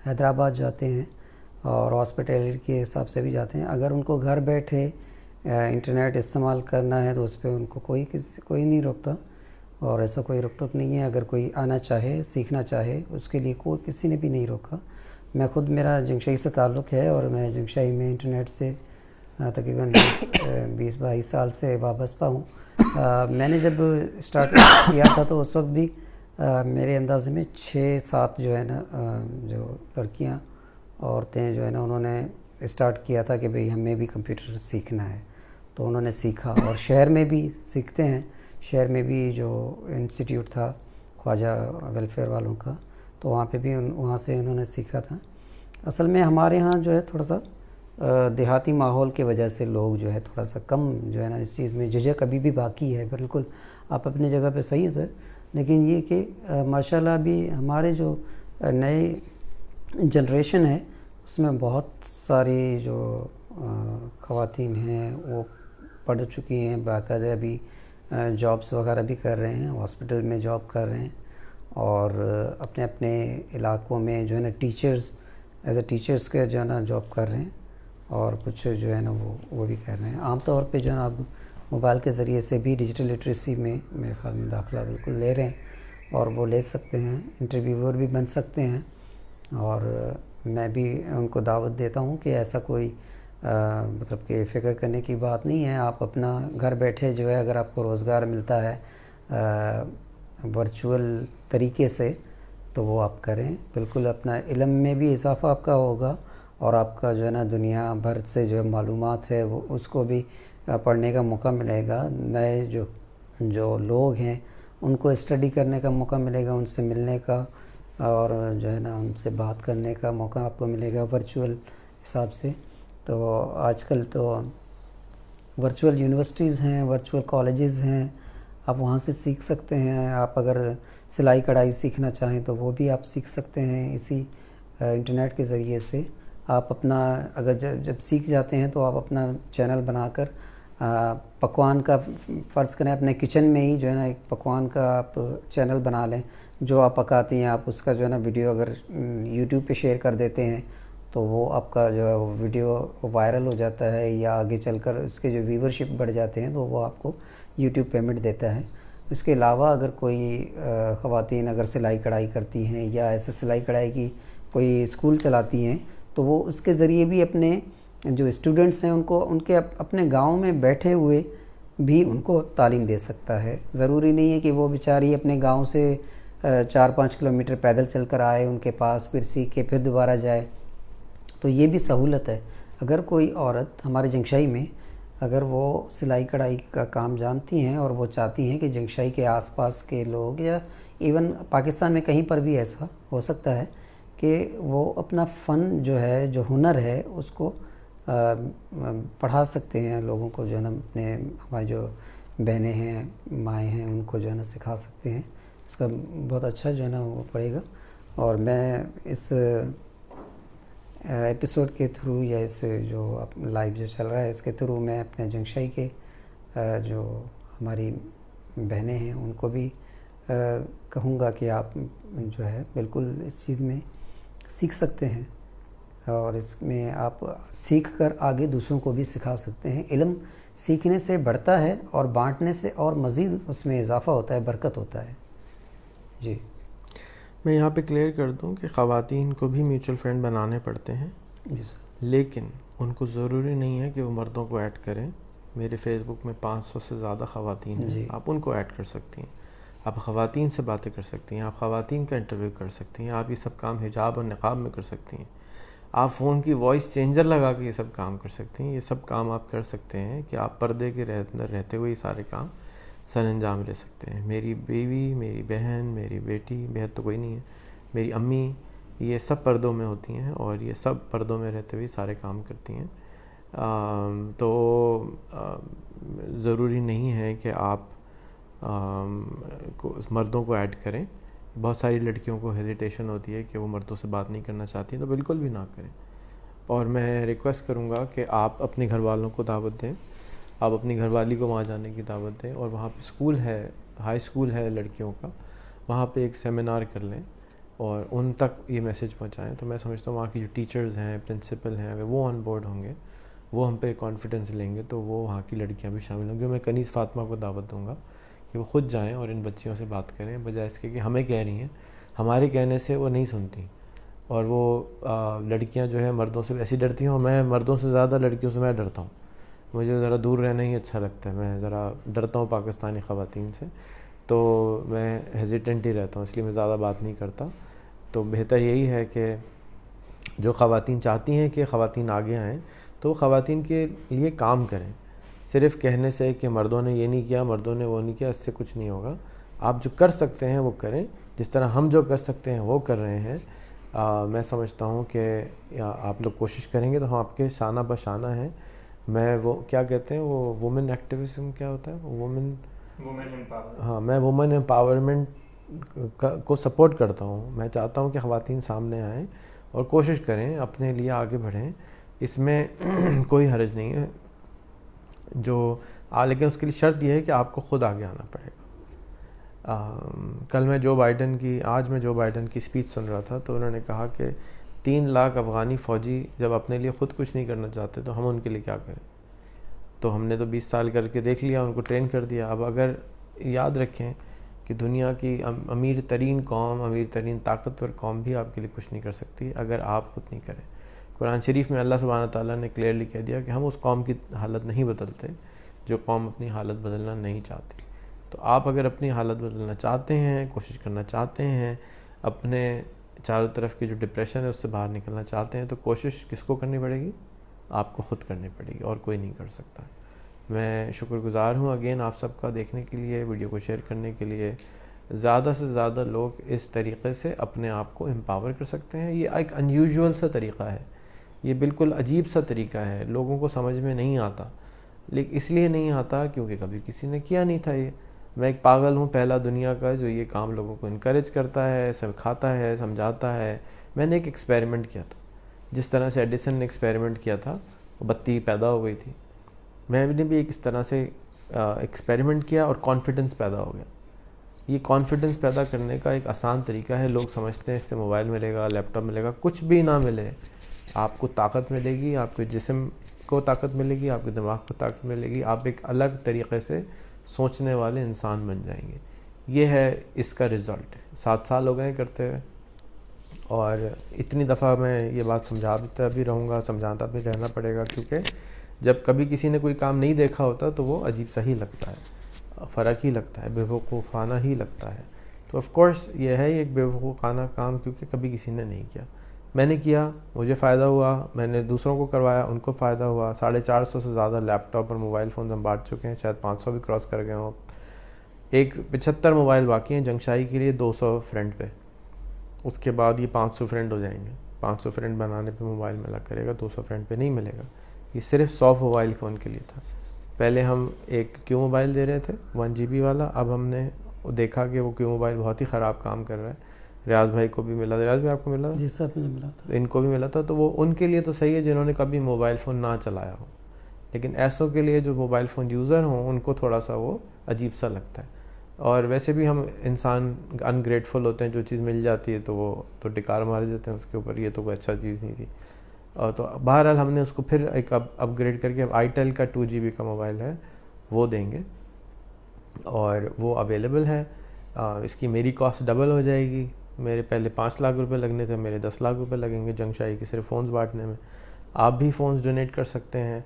Speaker 3: حیدرآباد جاتے ہیں, اور ہاسپٹیلٹی کے حساب سے بھی جاتے ہیں. اگر ان کو گھر بیٹھے انٹرنیٹ استعمال کرنا ہے تو اس پہ ان کو کوئی نہیں روکتا, اور ایسا کوئی روک ٹوک نہیں ہے. اگر کوئی آنا چاہے, سیکھنا چاہے, اس کے لیے کسی نے بھی نہیں روکا. میں خود, میرا جنگ شاہی سے تعلق ہے, اور میں جنگ شاہی میں انٹرنیٹ سے تقریباً 20-22 سال سے وابستہ ہوں. میں نے جب اسٹارٹ کیا تھا تو اس وقت بھی میرے اندازے میں 6-7 جو ہے نا جو لڑکیاں, عورتیں جو ہے نا, انہوں نے اسٹارٹ کیا تھا کہ بھئی ہمیں بھی کمپیوٹر سیکھنا ہے. تو انہوں نے سیکھا, اور شہر میں بھی سیکھتے ہیں. شہر میں بھی جو انسٹیٹیوٹ تھا خواجہ ویلفیئر والوں کا, تو وہاں پہ بھی وہاں سے انہوں نے سیکھا تھا. اصل میں ہمارے ہاں جو ہے تھوڑا سا دیہاتی ماحول کی وجہ سے لوگ جو ہے تھوڑا سا کم جو ہے نا اس چیز میں جھجک ابھی بھی باقی ہے. بالکل آپ اپنی جگہ پہ صحیح ہے سر, لیکن یہ کہ ماشاءاللہ ابھی ہمارے جو نئے جنریشن ہے اس میں بہت ساری جو خواتین ہیں وہ پڑھ چکی ہیں, باقاعدہ ابھی جابس وغیرہ بھی کر رہے ہیں, ہاسپٹل میں جاب کر رہے ہیں, اور اپنے اپنے علاقوں میں جو ہے نا ٹیچرز ایز اے ٹیچرز کے جو ہے نا جاب کر رہے ہیں, اور کچھ جو ہے نا وہ بھی کر رہے ہیں. عام طور پہ جو ہے نا اب موبائل کے ذریعے سے بھی ڈیجیٹل لٹریسی میں میرے خیال میں داخلہ بالکل لے رہے ہیں, اور وہ لے سکتے ہیں, انٹرویور بھی بن سکتے ہیں. اور میں بھی ان کو دعوت دیتا ہوں کہ ایسا کوئی مطلب کہ فکر کرنے کی بات نہیں ہے. آپ اپنا گھر بیٹھے جو ہے اگر آپ کو روزگار ملتا ہے ورچوئل طریقے سے تو وہ آپ کریں. بالکل اپنا علم میں بھی اضافہ آپ کا ہوگا, اور آپ کا جو ہے نا دنیا بھر سے جو معلومات ہے وہ اس کو بھی پڑھنے کا موقع ملے گا. نئے جو لوگ ہیں ان کو اسٹڈی کرنے کا موقع ملے گا, ان سے ملنے کا اور جو ہے نا ان سے بات کرنے کا موقع آپ کو ملے گا ورچوئل حساب سے. تو آج کل تو ورچوئل یونیورسٹیز ہیں, ورچوئل کالجز ہیں, آپ وہاں سے سیکھ سکتے ہیں. آپ اگر سلائی کڑھائی سیکھنا چاہیں تو وہ بھی آپ سیکھ سکتے ہیں اسی انٹرنیٹ کے ذریعے سے. آپ اپنا اگر جب سیکھ جاتے ہیں تو آپ اپنا چینل بنا کر پکوان کا فرض کریں اپنے کچن میں ہی جو ہے نا ایک پکوان کا آپ چینل بنا لیں, جو آپ پکاتی ہیں آپ اس کا جو ہے نا ویڈیو اگر یوٹیوب پہ شیئر کر دیتے ہیں تو وہ آپ کا جو ہے وہ ویڈیو وائرل ہو جاتا ہے, یا آگے چل کر اس کے جو ویورشپ بڑھ جاتے ہیں تو وہ آپ کو یوٹیوب پیمنٹ دیتا ہے. اس کے علاوہ اگر کوئی خواتین اگر سلائی کڑھائی کرتی ہیں یا ایسے سلائی کڑھائی کی کوئی اسکول چلاتی ہیں تو وہ اس کے ذریعے بھی اپنے جو اسٹوڈنٹس ہیں ان کے اپنے گاؤں میں بیٹھے ہوئے بھی ان کو تعلیم دے سکتا ہے. ضروری نہیں ہے کہ وہ بیچاری اپنے گاؤں سے 4-5 کلومیٹر پیدل چل کر آئے ان کے پاس, پھر سیکھ کے پھر دوبارہ جائے. تو یہ بھی سہولت ہے. اگر کوئی عورت ہمارے جنگشائی میں اگر وہ سلائی کڑھائی کا کام جانتی ہیں اور وہ چاہتی ہیں کہ جنگشائی کے آس پاس کے لوگ یا ایون پاکستان میں کہیں پر بھی ایسا ہو سکتا ہے کہ وہ اپنا فن جو ہے جو ہنر ہے اس کو پڑھا سکتے ہیں لوگوں کو, جو ہے نا اپنے ہماری جو بہنیں ہیں مائیں ہیں ان کو جو ہے نا سکھا سکتے ہیں. اس کا بہت اچھا جو ہے نا وہ پڑے گا. اور میں اس ایپیسوڈ کے تھرو یا اس جو لائیو جو چل رہا ہے اس کے تھرو میں اپنے جنگشائی کے جو ہماری بہنیں ہیں ان کو بھی کہوں گا کہ آپ جو ہے بالکل اس چیز میں سیکھ سکتے ہیں, اور اس میں آپ سیکھ کر آگے دوسروں کو بھی سکھا سکتے ہیں. علم سیکھنے سے بڑھتا ہے اور بانٹنے سے اور مزید اس میں اضافہ ہوتا ہے, برکت ہوتا ہے. جی
Speaker 1: میں یہاں پہ کلیئر کر دوں کہ خواتین کو بھی میوچل فرینڈ بنانے پڑتے ہیں,
Speaker 3: جی سر,
Speaker 1: لیکن ان کو ضروری نہیں ہے کہ وہ مردوں کو ایڈ کریں. میرے فیس بک میں 500 سے زیادہ خواتین ہیں,
Speaker 3: جی.
Speaker 1: آپ ان کو ایڈ کر سکتی ہیں, آپ خواتین سے باتیں کر سکتی ہیں, آپ خواتین کا انٹرویو کر سکتی ہیں, آپ یہ سب کام حجاب اور نقاب میں کر سکتی ہیں, آپ فون کی وائس چینجر لگا کے یہ سب کام کر سکتی ہیں. یہ سب کام آپ کر سکتے ہیں کہ آپ پردے کے اندر رہتے ہوئے یہ سارے کام سر انجام لے سکتے ہیں. میری بیوی, میری بہن, میری بیٹی, بہن تو کوئی نہیں ہے, میری امی, یہ سب پردوں میں ہوتی ہیں اور یہ سب پردوں میں رہتے ہوئے سارے کام کرتی ہیں. تو ضروری نہیں ہے کہ آپ مردوں کو ایڈ کریں. بہت ساری لڑکیوں کو ہیزیٹیشن ہوتی ہے کہ وہ مردوں سے بات نہیں کرنا چاہتی, تو بالکل بھی نہ کریں. اور میں ریکویسٹ کروں گا کہ آپ اپنے گھر والوں کو دعوت دیں, آپ اپنی گھر والی کو وہاں جانے کی دعوت دیں, اور وہاں پہ اسکول ہے, ہائی اسکول ہے لڑکیوں کا, وہاں پہ ایک سیمینار کر لیں اور ان تک یہ میسیج پہنچائیں. تو میں سمجھتا ہوں وہاں کی جو ٹیچرز ہیں, پرنسپل ہیں, اگر وہ آن بورڈ ہوں گے, وہ ہم پہ کانفیڈنس لیں گے, تو وہ وہاں کی لڑکیاں بھی شامل ہوں گی. میں کنیز فاطمہ کو دعوت دوں گا کہ وہ خود جائیں اور ان بچیوں سے بات کریں, بجائے اس کے کہ ہمیں کہہ رہی ہیں. ہمارے کہنے سے وہ نہیں سنتی, اور وہ لڑکیاں جو ہے مردوں سے ایسی ڈرتی ہوں. میں مردوں سے زیادہ لڑکیوں سے میں ڈرتا ہوں, مجھے ذرا دور رہنا ہی اچھا لگتا ہے. میں ذرا ڈرتا ہوں پاکستانی خواتین سے, تو میں ہیزیٹنٹ ہی رہتا ہوں, اس لیے میں زیادہ بات نہیں کرتا. تو بہتر یہی ہے کہ جو خواتین چاہتی ہیں کہ خواتین آگے آئیں تو وہ خواتین کے لیے کام کریں. صرف کہنے سے کہ مردوں نے یہ نہیں کیا, مردوں نے وہ نہیں کیا, اس سے کچھ نہیں ہوگا. آپ جو کر سکتے ہیں وہ کریں, جس طرح ہم جو کر سکتے ہیں وہ کر رہے ہیں.
Speaker 4: میں سمجھتا ہوں کہ آپ لوگ کوشش کریں گے تو ہم آپ کے شانہ بشانہ ہیں. میں وہ کیا کہتے ہیں وہ وومن ایکٹیویزم کیا ہوتا ہے وومن ہاں میں وومن امپاورمنٹ کو سپورٹ کرتا ہوں. میں چاہتا ہوں کہ خواتین سامنے آئیں اور کوشش کریں اپنے لیے آگے بڑھیں. اس میں کوئی حرج نہیں ہے لیکن اس کے لیے شرط یہ ہے کہ آپ کو خود آگے آنا پڑے گا. کل میں آج میں جو بائیڈن کی اسپیچ سن رہا تھا تو انہوں نے کہا کہ 3 لاکھ افغانی فوجی جب اپنے لیے خود کچھ نہیں کرنا چاہتے تو ہم ان کے لیے کیا کریں. تو ہم نے تو 20 سال کر کے دیکھ لیا, ان کو ٹرین کر دیا. اب اگر یاد رکھیں کہ دنیا کی امیر ترین قوم, امیر ترین طاقتور قوم بھی آپ کے لیے کچھ نہیں کر سکتی اگر آپ خود نہیں کریں. قرآن شریف میں اللہ سبحانہ تعالیٰ نے کلیئرلی کہہ دیا کہ ہم اس قوم کی حالت نہیں بدلتے جو قوم اپنی حالت بدلنا نہیں چاہتی. تو آپ اگر اپنی حالت بدلنا چاہتے ہیں, کوشش کرنا چاہتے ہیں, اپنے چاروں طرف کی جو ڈپریشن ہے اس سے باہر نکلنا چاہتے ہیں, تو کوشش کس کو کرنی پڑے گی؟ آپ کو خود کرنی پڑے گی اور کوئی نہیں کر سکتا. میں شکر گزار ہوں اگین آپ سب کا دیکھنے کے لیے, ویڈیو کو شیئر کرنے کے لیے. زیادہ سے زیادہ لوگ اس طریقے سے اپنے آپ کو امپاور کر سکتے ہیں. یہ ایک انیوژول سا طریقہ ہے, یہ بالکل عجیب سا طریقہ ہے, لوگوں کو سمجھ میں نہیں آتا. لیکن اس لیے نہیں آتا کیونکہ کبھی کسی نے کیا نہیں تھا. یہ میں ایک پاگل ہوں پہلا دنیا کا جو یہ کام لوگوں کو انکریج کرتا ہے, سکھاتا ہے, سمجھاتا ہے. میں نے ایک ایکسپیریمنٹ کیا تھا, جس طرح سے ایڈیسن نے ایکسپیریمنٹ کیا تھا, بتی پیدا ہو گئی تھی. میں نے بھی ایک اس طرح سے ایکسپیریمنٹ کیا اور کانفیڈنس پیدا ہو گیا. یہ کانفیڈنس پیدا کرنے کا ایک آسان طریقہ ہے. لوگ سمجھتے ہیں اس سے موبائل ملے گا, لیپ ٹاپ ملے گا. کچھ بھی نہ ملے, آپ کو طاقت ملے گی, آپ کے جسم کو طاقت ملے گی, آپ کے دماغ کو طاقت ملے گی. آپ ایک الگ طریقے سے سوچنے والے انسان بن جائیں گے. یہ ہے اس کا رزلٹ. 7 سال ہو گئے کرتے ہوئے, اور اتنی دفعہ میں یہ بات سمجھاتا بھی رہوں گا, سمجھاتا بھی رہنا پڑے گا, کیونکہ جب کبھی کسی نے کوئی کام نہیں دیکھا ہوتا تو وہ عجیب سا ہی لگتا ہے, فرق ہی لگتا ہے, بے وقوفانہ ہی لگتا ہے. تو آف کورس یہ ہے ایک بے وقوفانہ کام, کیونکہ کبھی کسی نے نہیں کیا. میں نے کیا, مجھے فائدہ ہوا, میں نے دوسروں کو کروایا, ان کو فائدہ ہوا. 450 سے زیادہ لیپ ٹاپ اور موبائل فونز ہم بانٹ چکے ہیں, شاید 500 بھی کراس کر گئے ہوں. 75 موبائل باقی ہیں جنگشائی کے لیے 200 فرینڈ پہ. اس کے بعد یہ 500 فرینڈ ہو جائیں گے. 500 فرینڈ بنانے پہ موبائل ملا کرے گا, 200 فرینڈ پہ نہیں ملے گا. یہ صرف 100 موبائل فون کے لیے تھا. پہلے ہم ایک کیو موبائل دے رہے تھے 1 GB والا, اب ہم نے دیکھا کہ وہ کیو موبائل بہت ہی خراب کام کر رہا ہے. ریاض بھائی کو بھی ملا. ریاض بھائی آپ کو ملا؟
Speaker 3: جی سر مجھے ملا تھا.
Speaker 4: ان کو بھی ملا تھا. تو وہ ان کے لیے تو صحیح ہے جنہوں نے کبھی موبائل فون نہ چلایا ہو, لیکن ایسوں کے لیے جو موبائل فون یوزر ہوں ان کو تھوڑا سا وہ عجیب سا لگتا ہے. اور ویسے بھی ہم انسان انگریٹفل ہوتے ہیں, جو چیز مل جاتی ہے تو وہ تو ٹکار مار دیتے ہیں اس کے اوپر. یہ تو کوئی اچھا چیز نہیں تھی. اور تو بہرحال ہم نے اس کو پھر ایک اپ گریڈ کر کے آئی ٹیل کا 2 GB کا موبائل ہے وہ دیں گے, اور وہ اویلیبل ہے. اس کی میری کاسٹ ڈبل ہو جائے گی. میرے پہلے 5 لاکھ روپے لگنے تھے, میرے 10 لاکھ روپے لگیں گے جنگشائی کے صرف فونز بانٹنے میں. آپ بھی فونز ڈونیٹ کر سکتے ہیں.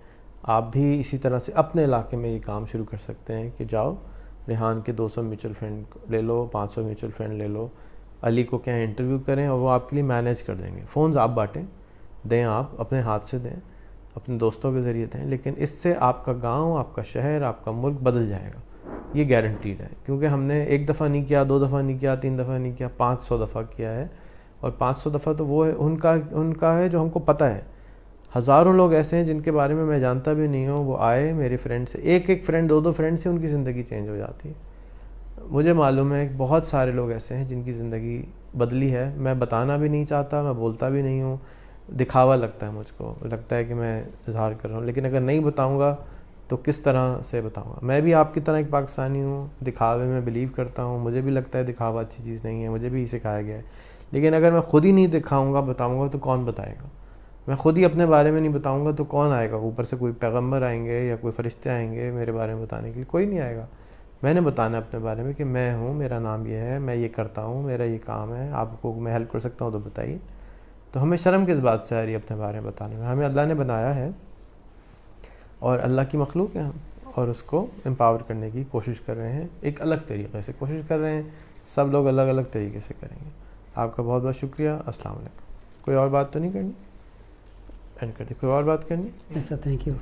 Speaker 4: آپ بھی اسی طرح سے اپنے علاقے میں یہ کام شروع کر سکتے ہیں کہ جاؤ ریحان کے 200 میوچل فرینڈ لے لو, 500 میوچل فرینڈ لے لو, علی کو کہیں انٹرویو کریں اور وہ آپ کے لیے مینیج کر دیں گے. فونز آپ بانٹیں, دیں, آپ اپنے ہاتھ سے دیں, اپنے دوستوں کے ذریعے دیں, لیکن اس سے آپ کا گاؤں, آپ کا شہر, آپ کا ملک بدل جائے گا. یہ گارنٹیڈ ہے, کیونکہ ہم نے 1 دفعہ نہیں کیا, 2 دفعہ نہیں کیا, 3 دفعہ نہیں کیا, 500 دفعہ کیا ہے. اور 500 دفعہ تو وہ ہے ان کا ہے جو ہم کو پتہ ہے. ہزاروں لوگ ایسے ہیں جن کے بارے میں میں جانتا بھی نہیں ہوں, وہ آئے میرے فرینڈ سے, ایک فرینڈ 2 فرینڈ سے ان کی زندگی چینج ہو جاتی ہے. مجھے معلوم ہے بہت سارے لوگ ایسے ہیں جن کی زندگی بدلی ہے. میں بتانا بھی نہیں چاہتا, میں بولتا بھی نہیں ہوں, دکھاوا لگتا ہے مجھ کو, لگتا ہے کہ میں اظہار کر رہا ہوں. لیکن اگر نہیں بتاؤں گا تو کس طرح سے بتاؤں گا؟ میں بھی آپ کی طرح ایک پاکستانی ہوں, دکھاوے میں بلیو کرتا ہوں. مجھے بھی لگتا ہے دکھاوا اچھی چیز نہیں ہے, مجھے بھی سکھایا گیا ہے. لیکن اگر میں خود ہی نہیں دکھاؤں گا, بتاؤں گا, تو کون بتائے گا؟ میں خود ہی اپنے بارے میں نہیں بتاؤں گا تو کون آئے گا؟ اوپر سے کوئی پیغمبر آئیں گے یا کوئی فرشتے آئیں گے میرے بارے میں بتانے کے لیے؟ کوئی نہیں آئے گا. میں نے بتانا اپنے بارے میں کہ میں ہوں, میرا نام یہ ہے, میں یہ کرتا ہوں, میرا یہ کام ہے, آپ کو میں ہیلپ کر سکتا ہوں تو بتائیے. تو ہمیں شرم کس بات سے آ رہی ہے اپنے بارے میں بتانے میں؟ ہمیں اللہ نے بنایا ہے اور اللہ کی مخلوق ہے ہم, اور اس کو امپاور کرنے کی کوشش کر رہے ہیں. ایک الگ طریقے سے کوشش کر رہے ہیں. سب لوگ الگ الگ طریقے سے کریں گے. آپ کا بہت بہت شکریہ. السلام علیکم. کوئی اور بات تو نہیں کرنی؟ اینڈ کر دی. کوئی اور بات کرنی؟
Speaker 3: یس سر, تھینک یو.